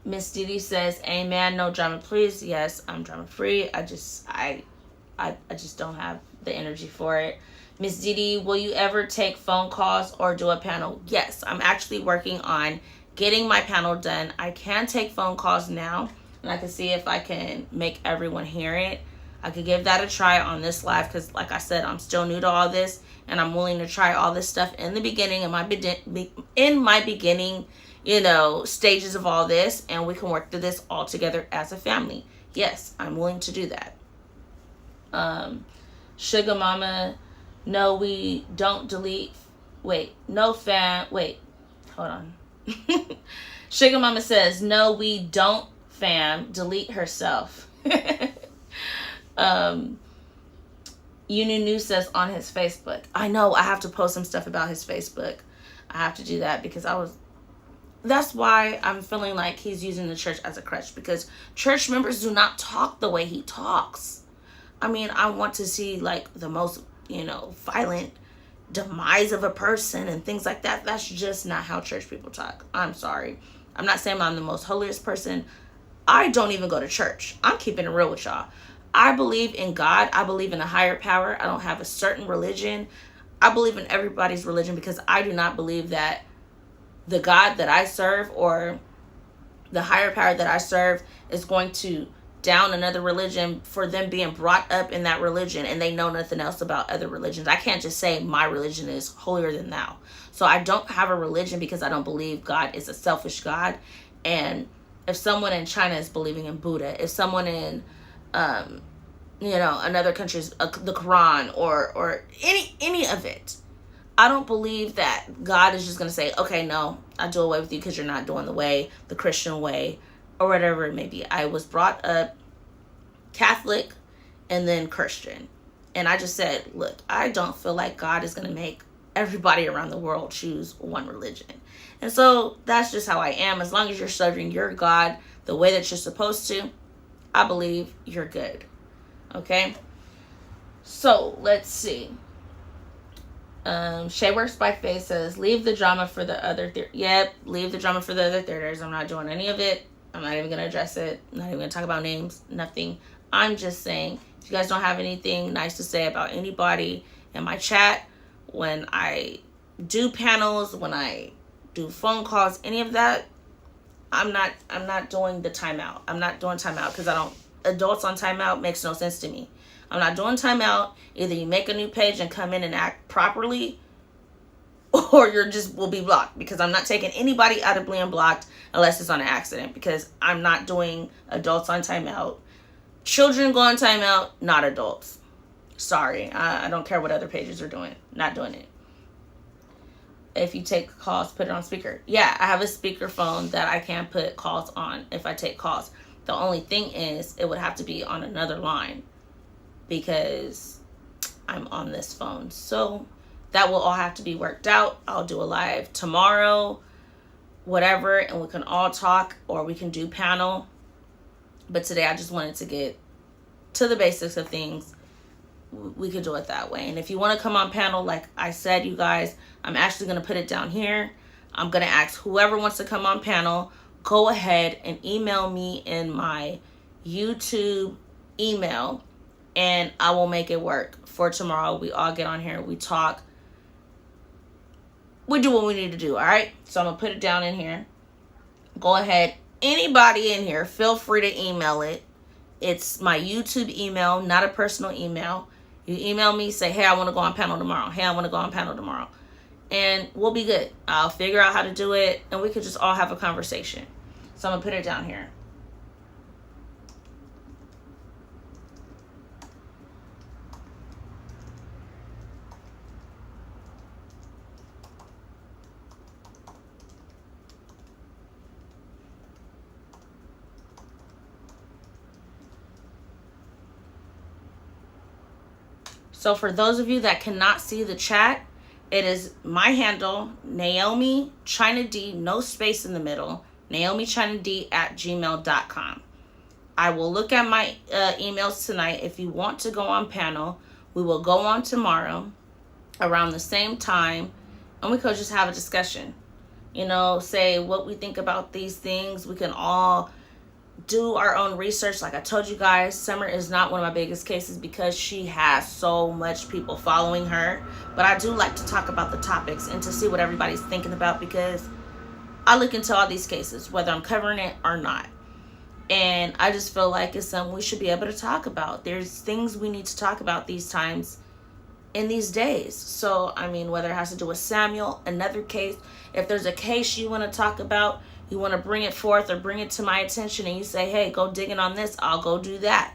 Miss Didi says, "Amen. No drama, please." Yes, I'm drama free. I just don't have the energy for it. Miss Didi, will you ever take phone calls or do a panel? Yes, I'm actually working on getting my panel done. I can take phone calls now, and I can see if I can make everyone hear it. I could give that a try on this live because, like I said, I'm still new to all this, and I'm willing to try all this stuff in the beginning, in my beginning, stages of all this, and we can work through this all together as a family. Yes, I'm willing to do that. Sugar Mama, no, we don't delete. Wait, no fan. Wait, hold on. Sugar Mama says, no, we don't fam. Delete herself. Uninu says on his Facebook. I know I have to post some stuff about his Facebook. I have to do that because that's why I'm feeling like he's using the church as a crutch, because church members do not talk the way he talks. I mean, I want to see like the most, violent demise of a person and things like that. That's just not how church people talk. I'm sorry. I'm not saying I'm the most holiest person. I don't even go to church. I'm keeping it real with y'all. I believe in God. I believe in a higher power. I don't have a certain religion. I believe in everybody's religion because I do not believe that the God that I serve or the higher power that I serve is going to down another religion for them being brought up in that religion and they know nothing else about other religions. I can't just say my religion is holier than thou. So I don't have a religion because I don't believe God is a selfish God. And if someone in China is believing in Buddha, if someone in another country's the Quran or any of it, I don't believe that God is just going to say, okay, no, I do away with you because you're not doing the Christian way, or whatever it may be. I was brought up Catholic and then Christian. And I just said, look, I don't feel like God is going to make everybody around the world choose one religion. And so that's just how I am. As long as you're serving your God the way that you're supposed to, I believe you're good. Okay? So let's see. Shay Works by Faith says, leave the drama for the other Yep, leave the drama for the other theaters. I'm not doing any of it. I'm not even going to address it. I'm not even going to talk about names. Nothing. I'm just saying, if you guys don't have anything nice to say about anybody in my chat, when I do panels, when I do phone calls, any of that, I'm not doing the timeout. I'm not doing timeout because adults on timeout makes no sense to me. I'm not doing timeout. Either you make a new page and come in and act properly, or will be blocked, because I'm not taking anybody out of being blocked unless it's on an accident, because I'm not doing adults on timeout. Children go on timeout, not adults. Sorry. I don't care what other pages are doing. Not doing it. If you take calls, put it on speaker. Yeah, I have a speaker phone that I can put calls on if I take calls. The only thing is it would have to be on another line because I'm on this phone. So that will all have to be worked out. I'll do a live tomorrow, whatever, and we can all talk, or we can do panel. But today I just wanted to get to the basics of things. We could do it that way. And if you want to come on panel, like I said, you guys, I'm actually going to put it down here. I'm going to ask whoever wants to come on panel, go ahead and email me in my YouTube email, and I will make it work for tomorrow. We all get on here, we talk, we do what we need to do. All right. So I'm going to put it down in here. Go ahead. Anybody in here, feel free to email it. It's my YouTube email, not a personal email. You email me, say, hey, I want to go on panel tomorrow. Hey, I want to go on panel tomorrow. and we'll be good. I'll figure out how to do it, and we could just all have a conversation. So I'm gonna put it down here. So for those of you that cannot see the chat, it is my handle, Naomi China D, no space in the middle, NaomiChinaD@gmail.com. I will look at my emails tonight. If you want to go on panel, we will go on tomorrow around the same time, and we could just have a discussion. You know, say what we think about these things. We can all do our own research. Like I told you guys, Summer is not one of my biggest cases because she has so much people following her. But I do like to talk about the topics and to see what everybody's thinking about, because I look into all these cases, whether I'm covering it or not. And I just feel like it's something we should be able to talk about. There's things we need to talk about these times in these days. So, I mean, whether it has to do with Samuel, another case, if there's a case you want to talk about, you want to bring it forth or bring it to my attention, and you say, hey, go digging on this, I'll go do that.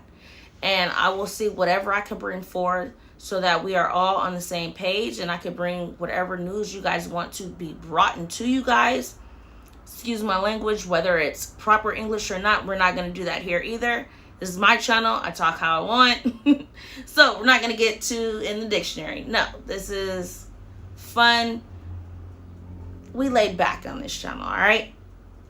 And I will see whatever I can bring forward so that we are all on the same page, and I can bring whatever news you guys want to be brought into you guys. Excuse my language, whether it's proper English or not, we're not going to do that here either. This is my channel. I talk how I want. So we're not going to get to in the dictionary. No, this is fun. We laid back on this channel, all right?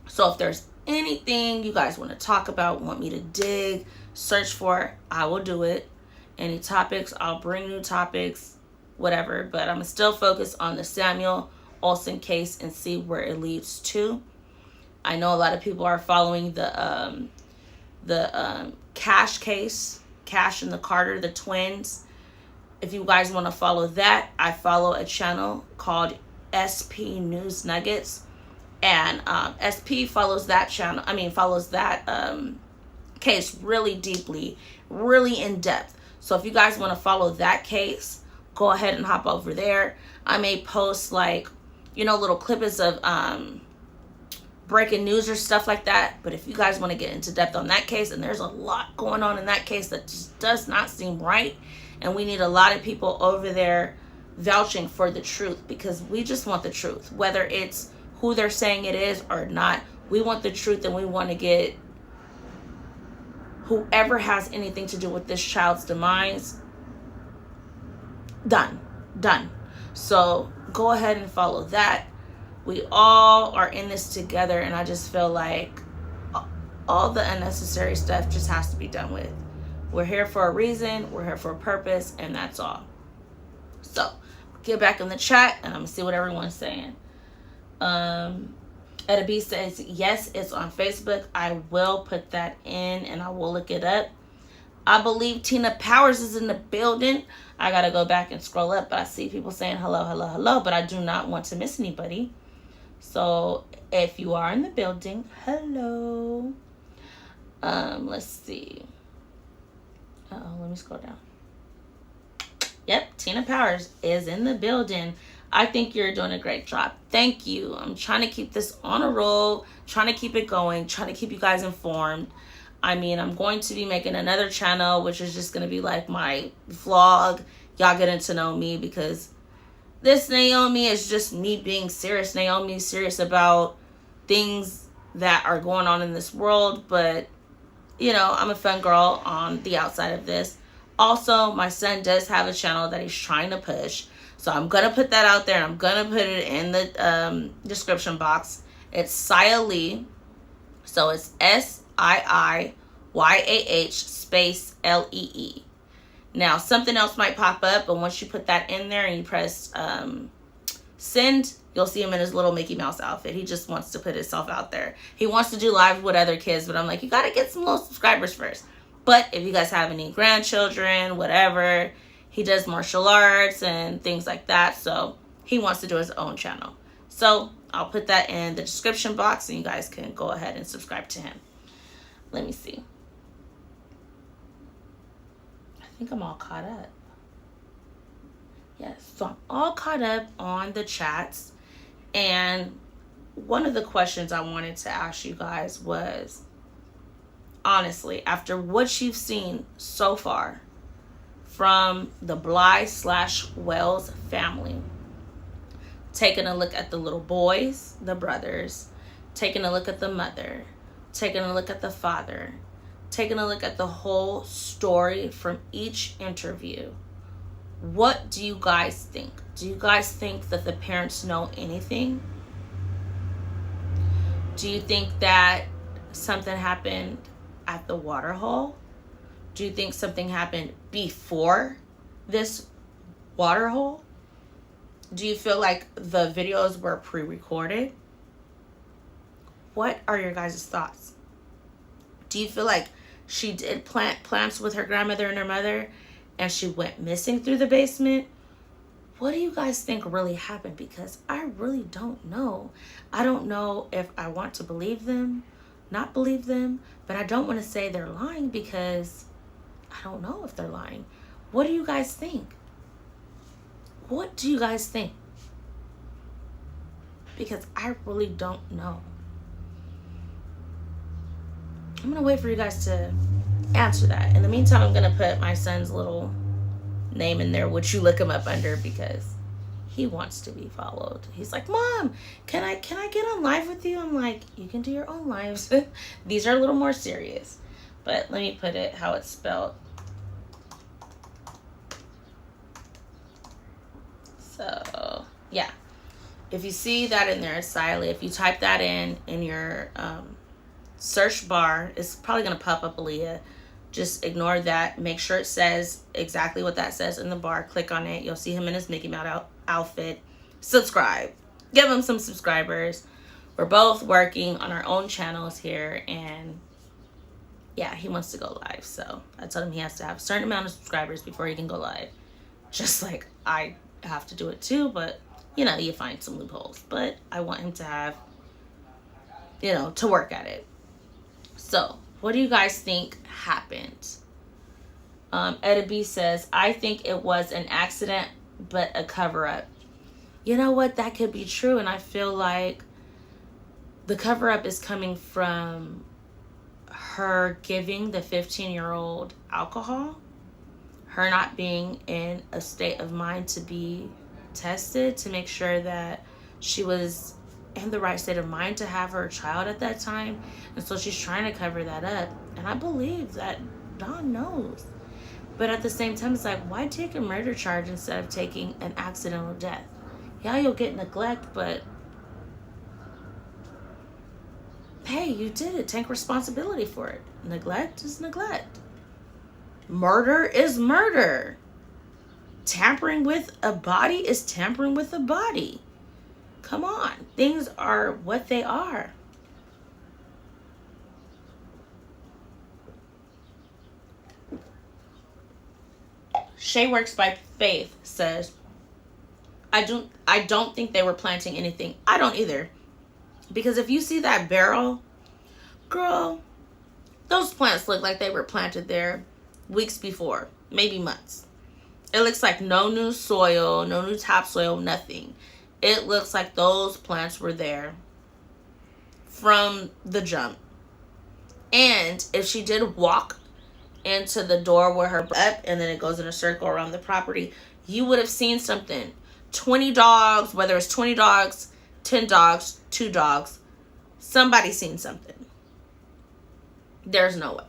So if there's anything you guys want to talk about, want me to dig, search for, I will do it. Any topics, I'll bring new topics, whatever. But I'm still focused on the Samuel Olson case and see where it leads to. I know a lot of people are following the Cash case, Cash and the Carter, the twins. If you guys want to follow that, I follow a channel called SP News Nuggets. And SP follows that channel, follows that case really deeply, really in depth. So if you guys want to follow that case, go ahead and hop over there. I may post little clips of breaking news or stuff like that. But if you guys want to get into depth on that case, and there's a lot going on in that case that just does not seem right. And we need a lot of people over there vouching for the truth, because we just want the truth, whether it's who they're saying it is or not. We want the truth, and we want to get whoever has anything to do with this child's demise done. So go ahead and follow that. We all are in this together, and I just feel like all the unnecessary stuff just has to be done with. We're here for a reason, we're here for a purpose, and that's all. So get back in the chat, and I'm gonna see what everyone's saying. Etta B says, yes, it's on Facebook. I will put that in, and I will look it up. I believe Tina Powers is in the building. I gotta go back and scroll up, but I see people saying hello, but I do not want to miss anybody. So if you are in the building, hello. Let's see. Let me scroll down. Yep, Tina Powers is in the building. I think you're doing a great job. Thank you. I'm trying to keep this on a roll, trying to keep it going, trying to keep you guys informed. I'm going to be making another channel, which is just going to be like my vlog. Y'all getting to know me, because this Naomi is just me being serious. Naomi is serious about things that are going on in this world, but I'm a fun girl on the outside of this. Also, my son does have a channel that he's trying to push. So I'm going to put that out there, and I'm going to put it in the description box. It's Saya Lee. So it's SIIYAH space LEE. Now, something else might pop up, but once you put that in there and you press send, you'll see him in his little Mickey Mouse outfit. He just wants to put himself out there. He wants to do live with other kids, but I'm like, you got to get some little subscribers first. But if you guys have any grandchildren, whatever, he does martial arts and things like that. So he wants to do his own channel. So I'll put that in the description box, and you guys can go ahead and subscribe to him. Let me see. I think I'm all caught up. Yes, so I'm all caught up on the chats. And one of the questions I wanted to ask you guys was, honestly, after what you've seen so far from the Bly/Wells family, taking a look at the little boys, the brothers, taking a look at the mother, taking a look at the father, taking a look at the whole story from each interview, what do you guys think? Do you guys think that the parents know anything? Do you think that something happened at the water hole? Do you think something happened before this water hole? Do you feel like the videos were pre-recorded? What are your guys' thoughts? Do you feel like she did plant plants with her grandmother and her mother and she went missing through the basement? What do you guys think really happened? Because I really don't know. I don't know if I want to believe them, not believe them, but I don't want to say they're lying because I don't know if they're lying. What do you guys think? What do you guys think? Because I really don't know. I'm going to wait for you guys to answer that. In the meantime, I'm going to put my son's little name in there, which you look him up under, because he wants to be followed. He's like, Mom, can I get on live with you? I'm like, you can do your own lives. These are a little more serious. But let me put it how it's spelled. So, yeah. If you see that in there, Siley, if you type that in your search bar, it's probably going to pop up Aaliyah. Just ignore that. Make sure it says exactly what that says in the bar. Click on it. You'll see him in his Mickey Mouse outfit. Subscribe. Give him some subscribers. We're both working on our own channels here. And yeah, he wants to go live. So I told him he has to have a certain amount of subscribers before he can go live. Just like I have to do it too. But, you know, you find some loopholes. But I want him to have, you know, to work at it. So, what do you guys think happened? Etta B says, I think it was an accident, but a cover-up. You know what? That could be true. And I feel like the cover-up is coming from her giving the 15-year-old alcohol, her not being in a state of mind to be tested to make sure that she was in the right state of mind to have her child at that time. And so she's trying to cover that up. And I believe that Dawn knows. But at the same time, it's like, why take a murder charge instead of taking an accidental death? Yeah, you'll get neglect, but hey, you did it. Take responsibility for it. Neglect is neglect. Murder is murder. Tampering with a body is tampering with a body. Come on. Things are what they are. Shay Works by Faith says, I don't think they were planting anything. I don't either. Because if you see that barrel, girl, those plants look like they were planted there weeks before, maybe months. It looks like no new soil, no new topsoil, nothing. It looks like those plants were there from the jump. And if she did walk into the door where her up and then it goes in a circle around the property, you would have seen something. 20 dogs, whether it's 20 dogs, 10 dogs, 2 dogs, somebody seen something. There's no way.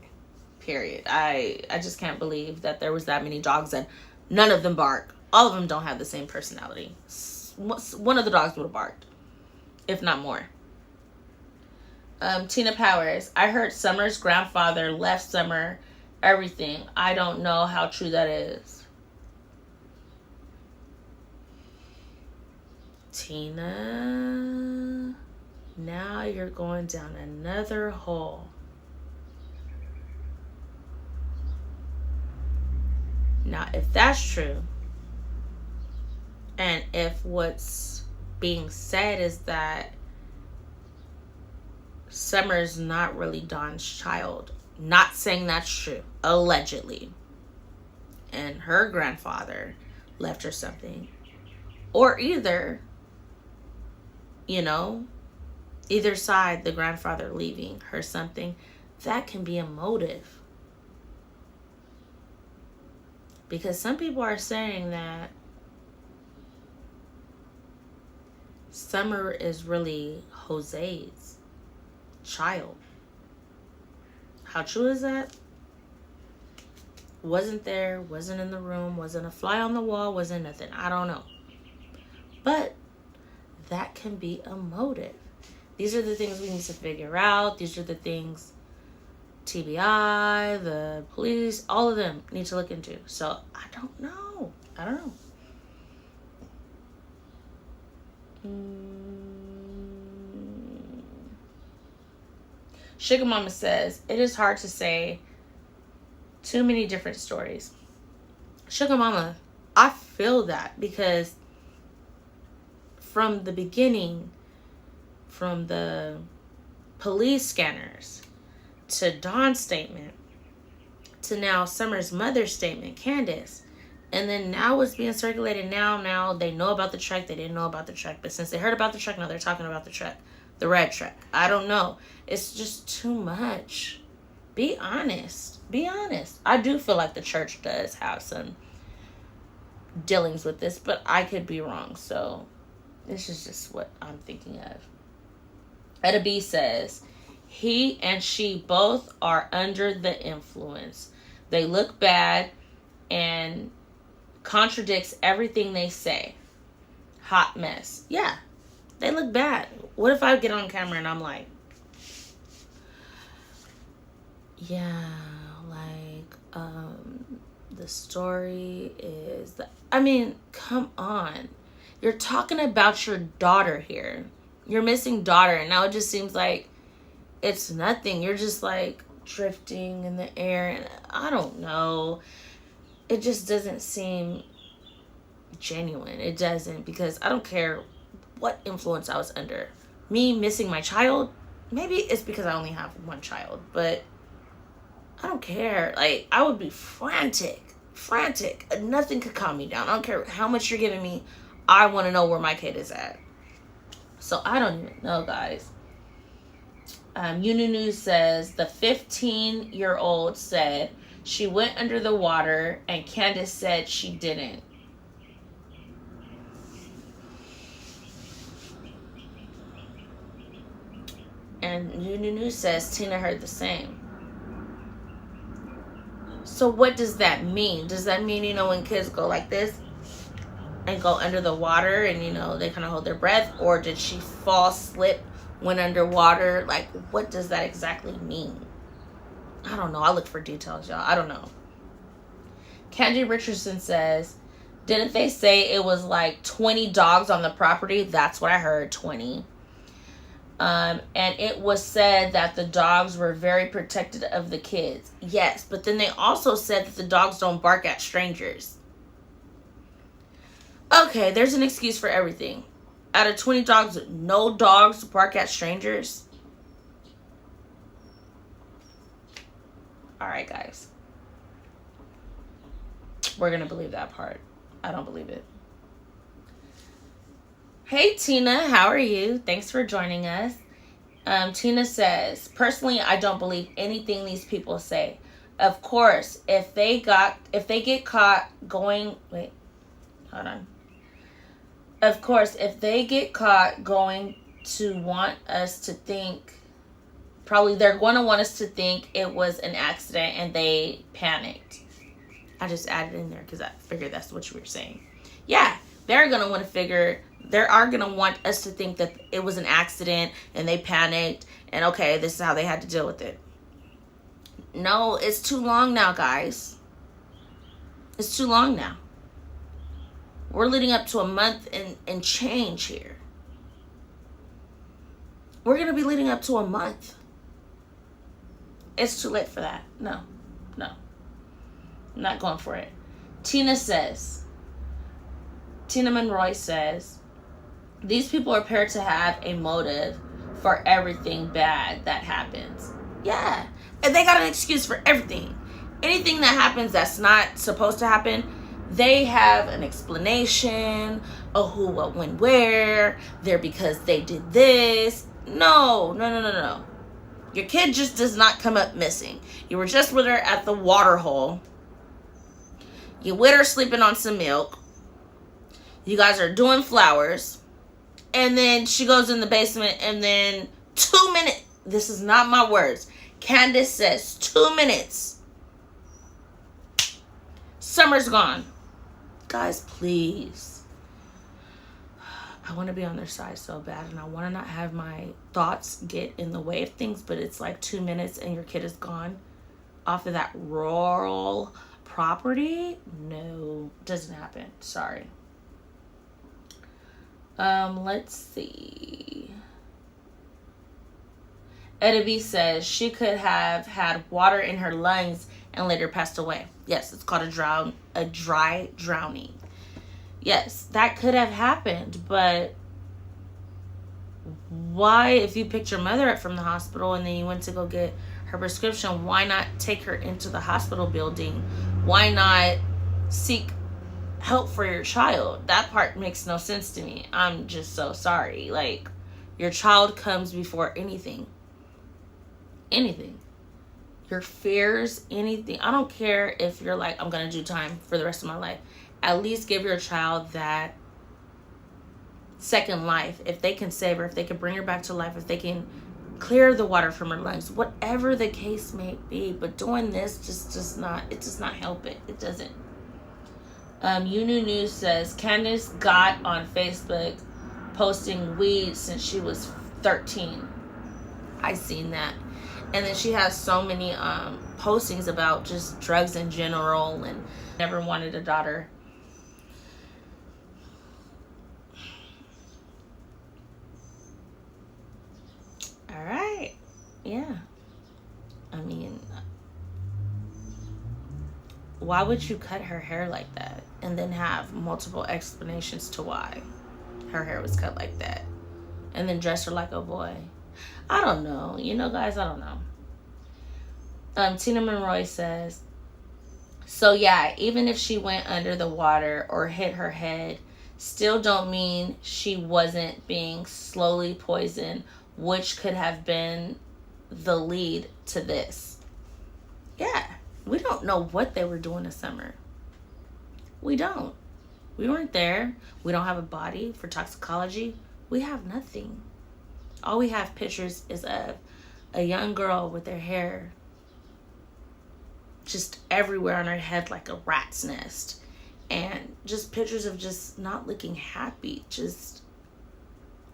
Period. I just can't believe that there was that many dogs and none of them bark. All of them don't have the same personality. One of the dogs would have barked, if not more. Tina Powers, I heard Summer's grandfather left Summer everything. I don't know how true that is. Tina, now you're going down another hole. Now, if that's true, and if what's being said is that Summer's not really Dawn's child, not saying that's true, allegedly, and her grandfather left her something. Or either, either side, the grandfather leaving her something. That can be a motive. Because some people are saying that Summer is really Jose's child. How true is that? Wasn't there, wasn't in the room, wasn't a fly on the wall, wasn't nothing. I don't know. But that can be a motive. These are the things we need to figure out. These are the things TBI, the police, all of them need to look into. So I don't know. Sugar Mama says, it is hard to say too many different stories. Sugar Mama, I feel that, because from the beginning, from the police scanners to Dawn's statement to now Summer's mother's statement, Candace, and then now it's being circulated now they know about the truck, they didn't know about the truck, but since they heard about the truck, now they're talking about the truck, the red truck. I don't know. It's just too much. Be honest. I do feel like the church does have some dealings with this, but I could be wrong. So this is just what I'm thinking of. Etta B says, he and she both are under the influence. They look bad and contradicts everything they say. Hot mess. Yeah, they look bad. What if I get on camera and I'm like, yeah, the story is come on. You're talking about your daughter here. Your missing daughter, and now it just seems like it's nothing. You're just like drifting in the air, and I don't know. It just doesn't seem genuine. It doesn't, because I don't care what influence I was under. Me missing my child, maybe it's because I only have one child, but I don't care. Like, I would be frantic. Nothing could calm me down. I don't care how much you're giving me. I want to know where my kid is at. So I don't even know, guys. Ununu says, the 15-year-old said she went under the water and Candace said she didn't. And Ununu says Tina heard the same. So what does that mean? Does that mean, when kids go like this and go under the water and, they kind of hold their breath? Or did she fall, slip, went underwater? Like, what does that exactly mean? I don't know. I look for details, y'all. I don't know. Candy Richardson says, didn't they say it was like 20 dogs on the property? That's what I heard, 20. And it was said that the dogs were very protective of the kids. Yes, but then they also said that the dogs don't bark at strangers. Okay, there's an excuse for everything. Out of 20 dogs, no dogs bark at strangers. All right, guys. We're going to believe that part. I don't believe it. Hey, Tina, how are you? Thanks for joining us. Tina says, personally, I don't believe anything these people say. Of course, if they get caught going, Of course, if they get caught going to want us to think, probably they're going to want us to think it was an accident and they panicked. I just added in there because I figured that's what you were saying. Yeah, they're going to want to figure, they are going to want us to think that it was an accident and they panicked and okay, this is how they had to deal with it. No, it's too long now, guys. It's too long now. We're leading up to a month and change here. We're going to be leading up to a month. It's too late for that. No. I'm not going for it. Tina Monroy says, these people appear to have a motive for everything bad that happens. Yeah. And they got an excuse for everything. Anything that happens that's not supposed to happen, they have an explanation of who, what, when, where. They're because they did this. No. Your kid just does not come up missing. You were just with her at the water hole. You with her sleeping on some milk. You guys are doing flowers. And then she goes in the basement, and then 2 minutes. This is not my words. Candace says 2 minutes. Summer's gone. Guys, please. I want to be on their side so bad, and I want to not have my thoughts get in the way of things, but it's like 2 minutes and your kid is gone off of that rural property. No, doesn't happen. Sorry. Let's see. Eddie says she could have had water in her lungs and later passed away. Yes, it's called a dry drowning. Yes, that could have happened, but why, if you picked your mother up from the hospital and then you went to go get her prescription, why not take her into the hospital building? Why not seek help for your child? That part makes no sense to me. I'm just so sorry. Like, your child comes before anything. Anything. Your fears, anything. I don't care if you're like, I'm going to do time for the rest of my life. At least give your child that second life. If they can save her, if they can bring her back to life, if they can clear the water from her lungs, whatever the case may be. But doing this just does not help it. It doesn't. News says Candace got on Facebook posting weed since she was 13. I seen that. And then she has so many postings about just drugs in general and never wanted a daughter. All right. Yeah. I mean, why would you cut her hair like that and then have multiple explanations to why her hair was cut like that and then dress her like a boy? I don't know. You know, guys, I don't know. Tina Monroy says, so yeah, even if she went under the water or hit her head, still don't mean she wasn't being slowly poisoned, which could have been the lead to this. Yeah, we don't know what they were doing this summer. We don't. We weren't there. We don't have a body for toxicology. We have nothing. All we have pictures is of a young girl with her hair just everywhere on her head like a rat's nest. And just pictures of just not looking happy. Just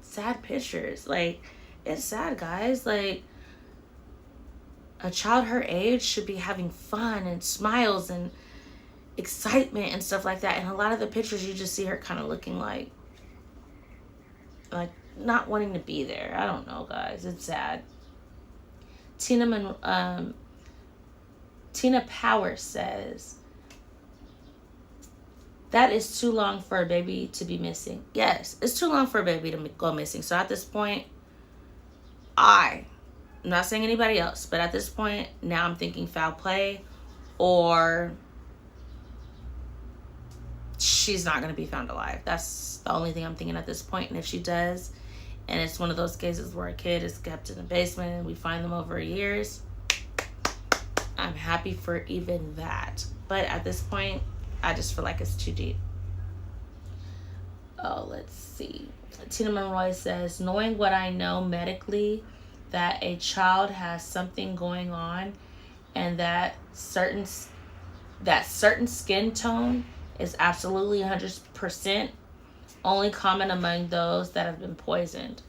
sad pictures. Like, it's sad, guys. Like, a child her age should be having fun and smiles and excitement and stuff like that. And a lot of the pictures, you just see her kind of looking like not wanting to be there. I don't know, guys. It's sad. Tina Power says, that is too long for a baby to be missing. Yes, it's too long for a baby to go missing. So at this point, I'm not saying anybody else, but at this point, now I'm thinking foul play, or she's not going to be found alive. That's the only thing I'm thinking at this point. And if she does, and it's one of those cases where a kid is kept in the basement and we find them over years, I'm happy for even that. But at this point, I just feel like it's too deep. Oh, let's see. Tina Monroy says, knowing what I know medically, that a child has something going on and that certain skin tone is absolutely 100% only common among those that have been poisoned.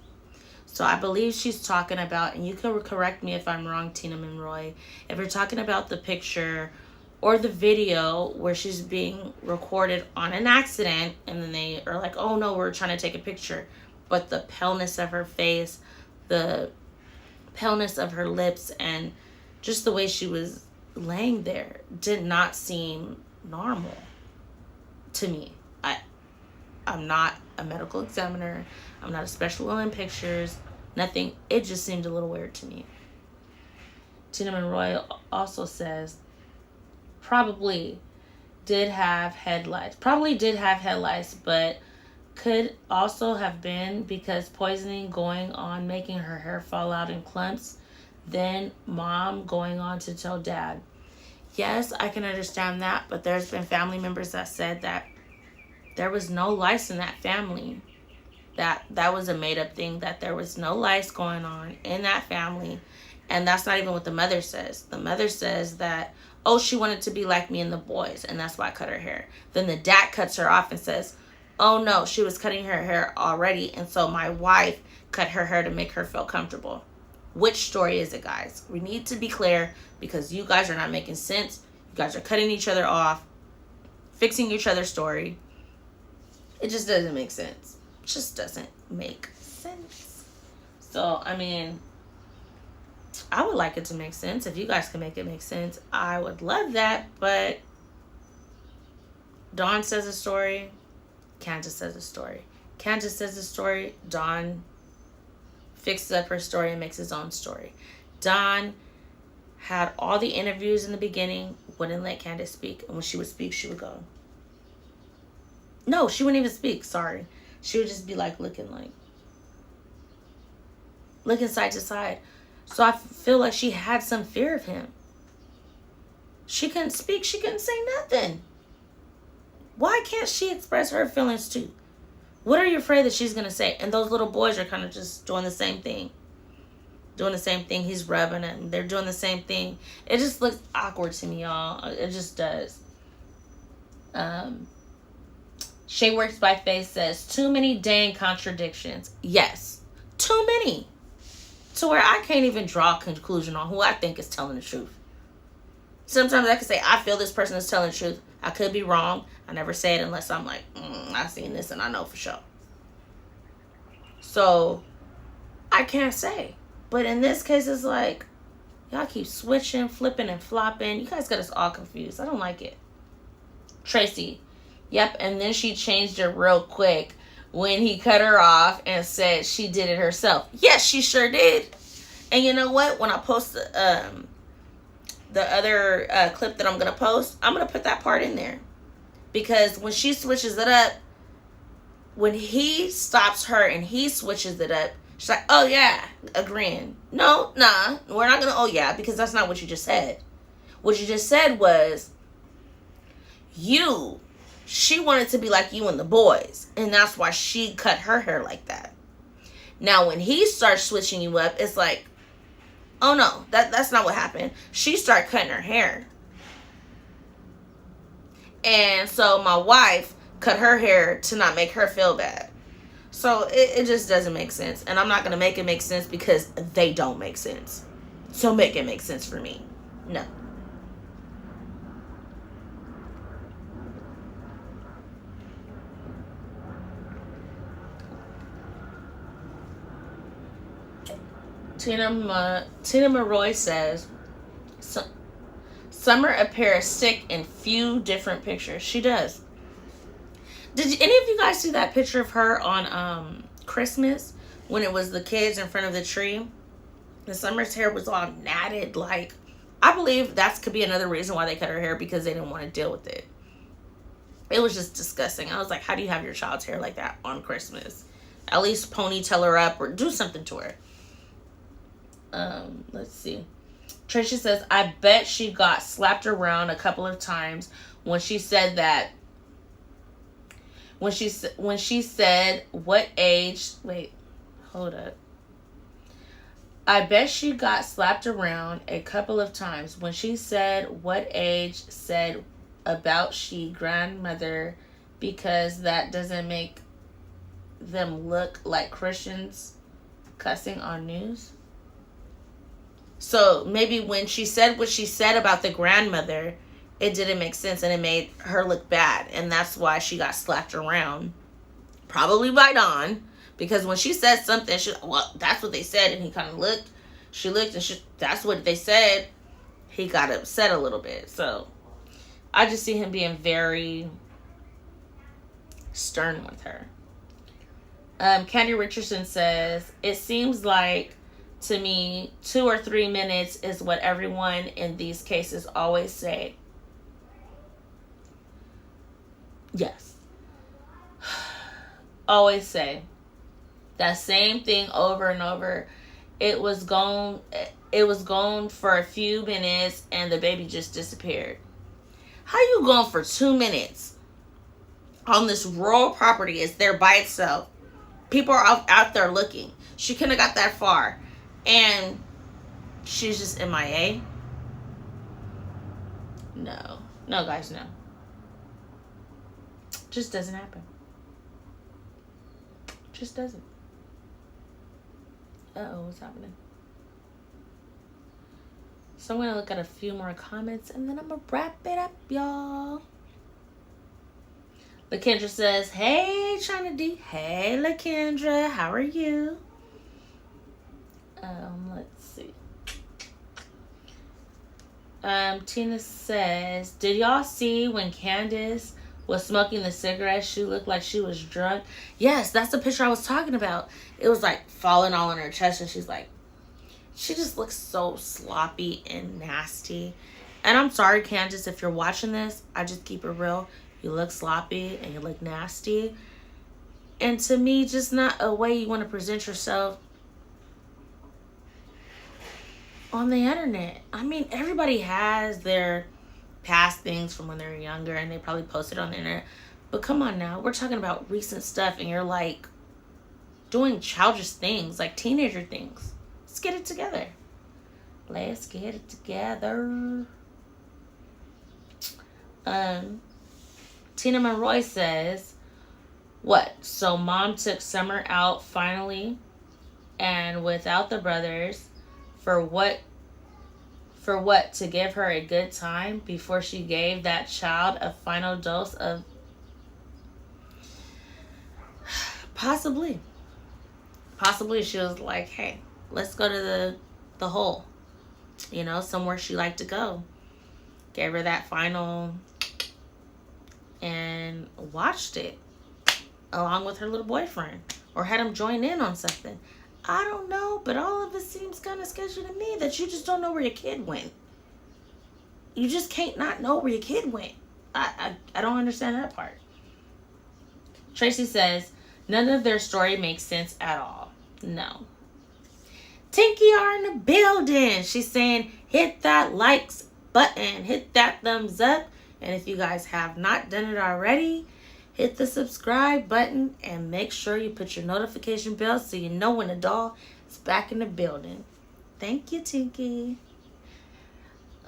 So I believe she's talking about, and you can correct me if I'm wrong, Tina Monroy, if you're talking about the picture or the video where she's being recorded on an accident and then they are like, oh no, we're trying to take a picture. But the paleness of her face, the paleness of her lips, and just the way she was laying there did not seem normal to me. I'm not a medical examiner. I'm not a special in pictures. Nothing. It just seemed a little weird to me. Tina Monroy also says, probably did have headlights. Probably did have headlights, but could also have been because poisoning going on, making her hair fall out in clumps. Then mom going on to tell dad. Yes, I can understand that, but there's been family members that said that there was no lice in that family. That was a made-up thing, that there was no lice going on in that family. And that's not even what the mother says. The mother says that, oh, she wanted to be like me and the boys, and that's why I cut her hair. Then the dad cuts her off and says, oh, no, she was cutting her hair already, and so my wife cut her hair to make her feel comfortable. Which story is it, guys? We need to be clear, because you guys are not making sense. You guys are cutting each other off, fixing each other's story. It just doesn't make sense. It just doesn't make sense. So, I mean, I would like it to make sense. If you guys can make it make sense, I would love that. But Dawn says a story, Candace says a story. Candace says a story, Dawn fixes up her story and makes his own story. Dawn had all the interviews in the beginning, wouldn't let Candace speak. And when she would speak, she would go. No, she wouldn't even speak, sorry. She would just be like looking side to side. So I feel like she had some fear of him. She couldn't speak. She couldn't say nothing. Why can't she express her feelings too? What are you afraid that she's going to say? And those little boys are kind of just doing the same thing. Doing the same thing. He's rubbing it. And they're doing the same thing. It just looks awkward to me, y'all. It just does. Shay Works by Faith says, too many dang contradictions. Yes. Too many. To where I can't even draw a conclusion on who I think is telling the truth. Sometimes I can say, I feel this person is telling the truth. I could be wrong. I never say it unless I'm like, I've seen this and I know for sure. So, I can't say. But in this case, it's like, y'all keep switching, flipping, and flopping. You guys got us all confused. I don't like it. Tracy. Yep, and then she changed it real quick when he cut her off and said she did it herself. Yes, she sure did. And you know what? When I post the other clip that I'm going to post, I'm going to put that part in there. Because when she switches it up, when he stops her and he switches it up, she's like, oh yeah, agreeing. No, nah, we're not going to, oh yeah, because that's not what you just said. What you just said was, she wanted to be like you and the boys. And that's why she cut her hair like that. Now, when he starts switching you up, it's like, oh no, that's not what happened. She started cutting her hair. And so my wife cut her hair to not make her feel bad. So it just doesn't make sense. And I'm not going to make it make sense because they don't make sense. So make it make sense for me. No. Tina Maroy says, Summer appears sick in few different pictures. She does. Did any of you guys see that picture of her on Christmas when it was the kids in front of the tree? And Summer's hair was all natted. Like, I believe that could be another reason why they cut her hair, because they didn't want to deal with it. It was just disgusting. I was like, how do you have your child's hair like that on Christmas? At least ponytail her up or do something to her. Let's see. Tricia says, I bet she got slapped around a couple of times when she said that. When she said what age. Wait, hold up. I bet she got slapped around a couple of times when she said what age said about she grandmother, because that doesn't make them look like Christians cussing on news. So maybe when she said what she said about the grandmother, it didn't make sense and it made her look bad. And that's why she got slapped around. Probably by Dawn. Because when she said something, well, that's what they said. And he kind of looked. She looked and that's what they said. He got upset a little bit. So I just see him being very stern with her. Candy Richardson says, it seems like to me 2 or 3 minutes is what everyone in these cases always say. Yes. Always say that same thing over and over. It was gone for a few minutes and the baby just disappeared. How you gone for 2 minutes on this rural property? It's there by itself. People are out there looking. She couldn't have got that far. And she's just MIA? No. No, guys, no. Just doesn't happen. Just doesn't. Uh-oh, what's happening? So I'm going to look at a few more comments and then I'm going to wrap it up, y'all. LaKendra says, hey, China D. Hey, LaKendra. How are you? Let's see. Tina says, did y'all see when Candace was smoking the cigarette, she looked like she was drunk? Yes, that's the picture I was talking about. It was like falling all on her chest and she's like, she just looks so sloppy and nasty. And I'm sorry, Candace, if you're watching this, I just keep it real. You look sloppy and you look nasty. And to me, just not a way you want to present yourself on the internet. I mean, everybody has their past things from when they're younger and they probably post it on the internet. But come on now, we're talking about recent stuff and you're like doing childish things, like teenager things. Let's get it together. Let's get it together. Tina Monroy says, what? So mom took Summer out finally and without the brothers for what? For what? To give her a good time before she gave that child a final dose of... Possibly she was like, hey, let's go to the hole. You know, somewhere she liked to go. Gave her that final and watched it along with her little boyfriend. Or had him join in on something. I don't know, but all of it seems kind of sketchy to me that you just don't know where your kid went. You just can't not know where your kid went. I don't understand that part. Tracy says, none of their story makes sense at all. No. Tinky are in the building. She's saying, hit that likes button. Hit that thumbs up. And if you guys have not done it already, hit the subscribe button and make sure you put your notification bell so you know when the doll is back in the building. Thank you, Tinky.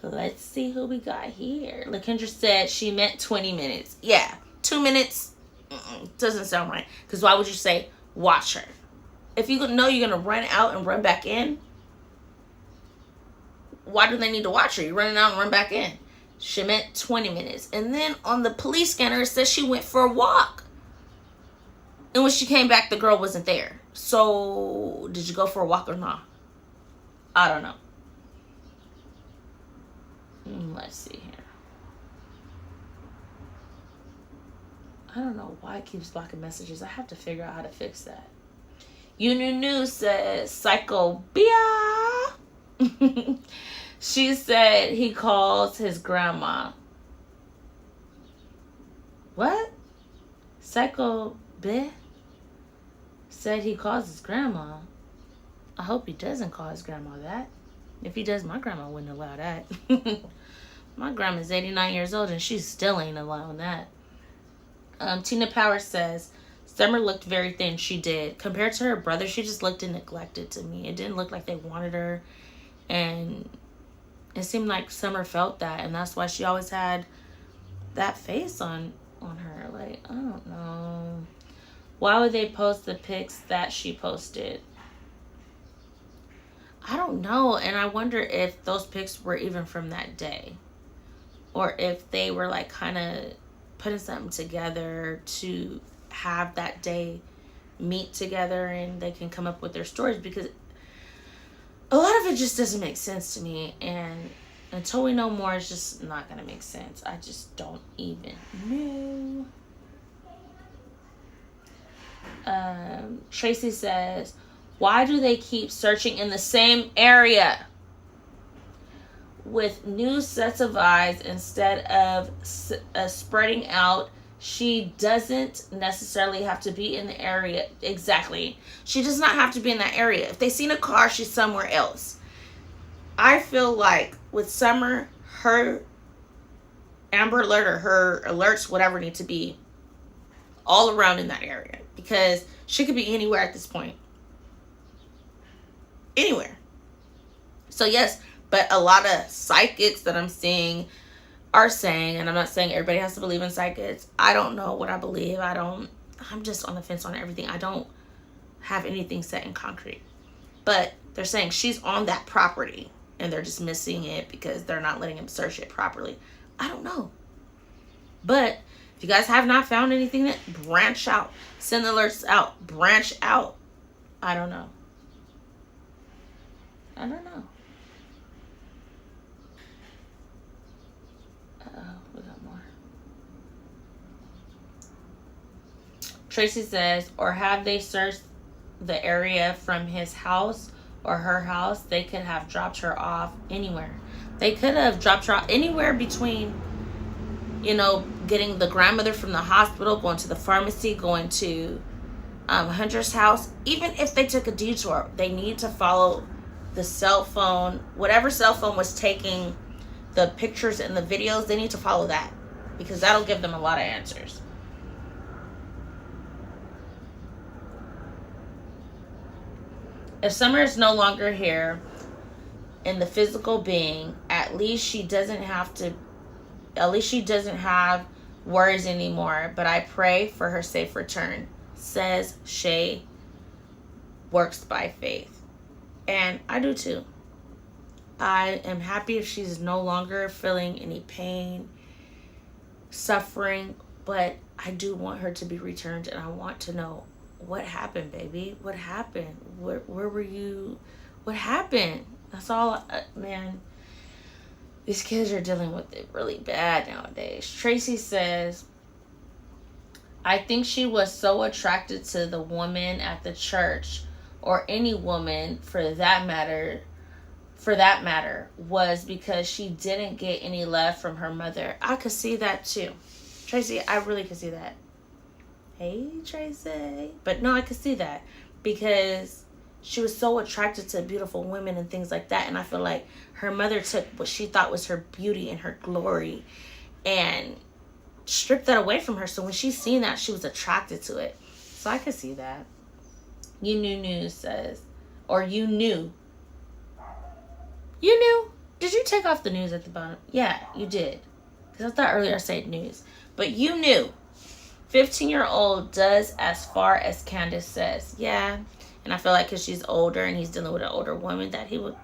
Let's see who we got here. LaKendra said she meant 20 minutes. Yeah, 2 minutes doesn't sound right. Because why would you say watch her? If you know you're going to run out and run back in, why do they need to watch her? You're running out and run back in. She meant 20 minutes. And then on the police scanner, it says she went for a walk. And when she came back, the girl wasn't there. So, did you go for a walk or not? I don't know. Let's see here. I don't know why it keeps blocking messages. I have to figure out how to fix that. Ununu says, Psycho Bia. She said he calls his grandma. What? Psycho Bia said he calls his grandma. I hope he doesn't call his grandma that. If he does, my grandma wouldn't allow that. My grandma's 89 years old and she still ain't allowing that. Tina Power says, Summer looked very thin. She did. Compared to her brother, she just looked neglected to me. It didn't look like they wanted her. And it seemed like Summer felt that. And that's why she always had that face on her. Like, I don't know. Why would they post the pics that she posted? I don't know. And I wonder if those pics were even from that day. Or if they were like kind of putting something together to have that day meet together and they can come up with their stories, because a lot of it just doesn't make sense to me, and until we know more, it's just not gonna make sense. I just don't even know. Tracy says, why do they keep searching in the same area with new sets of eyes instead of spreading out? She doesn't necessarily have to be in the area. Exactly. She does not have to be in that area. If they seen a car, she's somewhere else. I feel like with Summer, her Amber Alert or her alerts, whatever, need to be all around in that area. Because she could be anywhere at this point. Anywhere. So yes, but a lot of psychics that I'm seeing are saying, and I'm not saying everybody has to believe in psychics. I don't know what I believe. I'm just on the fence on everything. I don't have anything set in concrete. But they're saying she's on that property and they're just missing it because they're not letting him search it properly. I don't know. But if you guys have not found anything, that branch out. Send alerts out. Branch out. I don't know. I don't know. We got more. Tracy says, or have they searched the area from his house or her house? They could have dropped her off anywhere. They could have dropped her off anywhere between, you know, getting the grandmother from the hospital, going to the pharmacy, going to Hunter's house. Even if they took a detour, they need to follow the cell phone, whatever cell phone was taking the pictures and the videos. They need to follow that because that'll give them a lot of answers. If Summer is no longer here in the physical being, at least she doesn't have worries anymore. But I pray for her safe return, says Shay Works by Faith. And I do too. I am happy if she's no longer feeling any pain, suffering, but I do want her to be returned, and I want to know what happened, baby. What happened? Where were you? What happened? That's all, man. These kids are dealing with it really bad nowadays. Tracy says, I think she was so attracted to the woman at the church, or any woman for that matter, was because she didn't get any love from her mother. I could see that too. Tracy, I really could see that. Hey, Tracy. But no, I could see that because she was so attracted to beautiful women and things like that. And I feel like her mother took what she thought was her beauty and her glory and stripped that away from her. So when she seen that, she was attracted to it. So I could see that. You Knew News says, or you knew. You knew? Did you take off the news at the bottom? Yeah, you did. Because I thought earlier I said news. But you knew. 15-year-old does as far as Candace says. Yeah. And I feel like because she's older and he's dealing with an older woman, that he would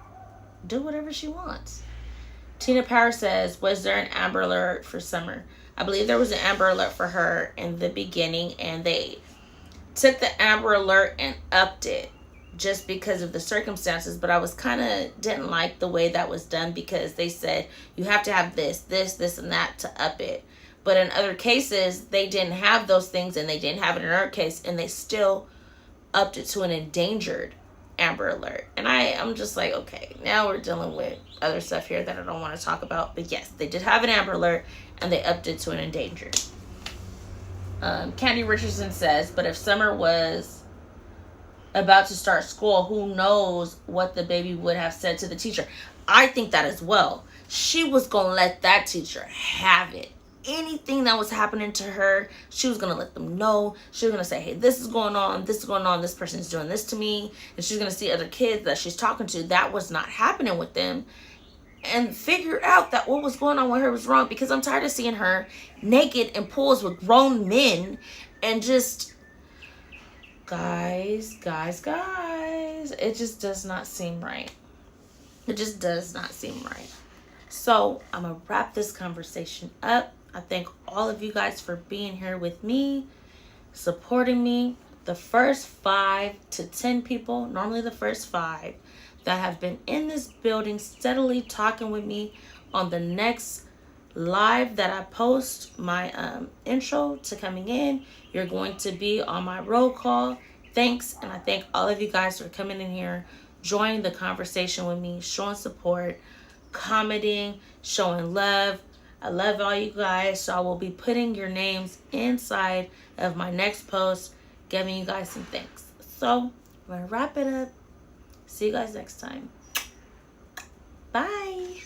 do whatever she wants. Tina Power says, was there an Amber Alert for Summer? I believe there was an Amber Alert for her in the beginning, and they took the Amber Alert and upped it just because of the circumstances. But I was kind of didn't like the way that was done because they said you have to have this, and that to up it. But in other cases, they didn't have those things, and they didn't have it in our case, and they still upped it to an endangered Amber Alert. And I'm just like, okay, now we're dealing with other stuff here that I don't want to talk about. But yes, they did have an Amber Alert, and they upped it to an endangered. Candy Richardson says, but if Summer was about to start school, who knows what the baby would have said to the teacher. I think that as well. She was going to let that teacher have it. Anything that was happening to her, she was going to let them know. She was going to say, hey, this is going on, this person's doing this to me. And she's going to see other kids that she's talking to that was not happening with them, and figure out that what was going on with her was wrong. Because I'm tired of seeing her naked in pools with grown men, and just, guys, it just does not seem right. It just does not seem right. So I'm going to wrap this conversation up. I thank all of you guys for being here with me, supporting me. The first 5 to 10 people, normally the first 5, that have been in this building steadily talking with me on the next live that I post my intro to coming in, you're going to be on my roll call. Thanks. And I thank all of you guys for coming in here, joining the conversation with me, showing support, commenting, showing love. I love all you guys. So I will be putting your names inside of my next post, giving you guys some thanks. So I'm going to wrap it up. See you guys next time. Bye.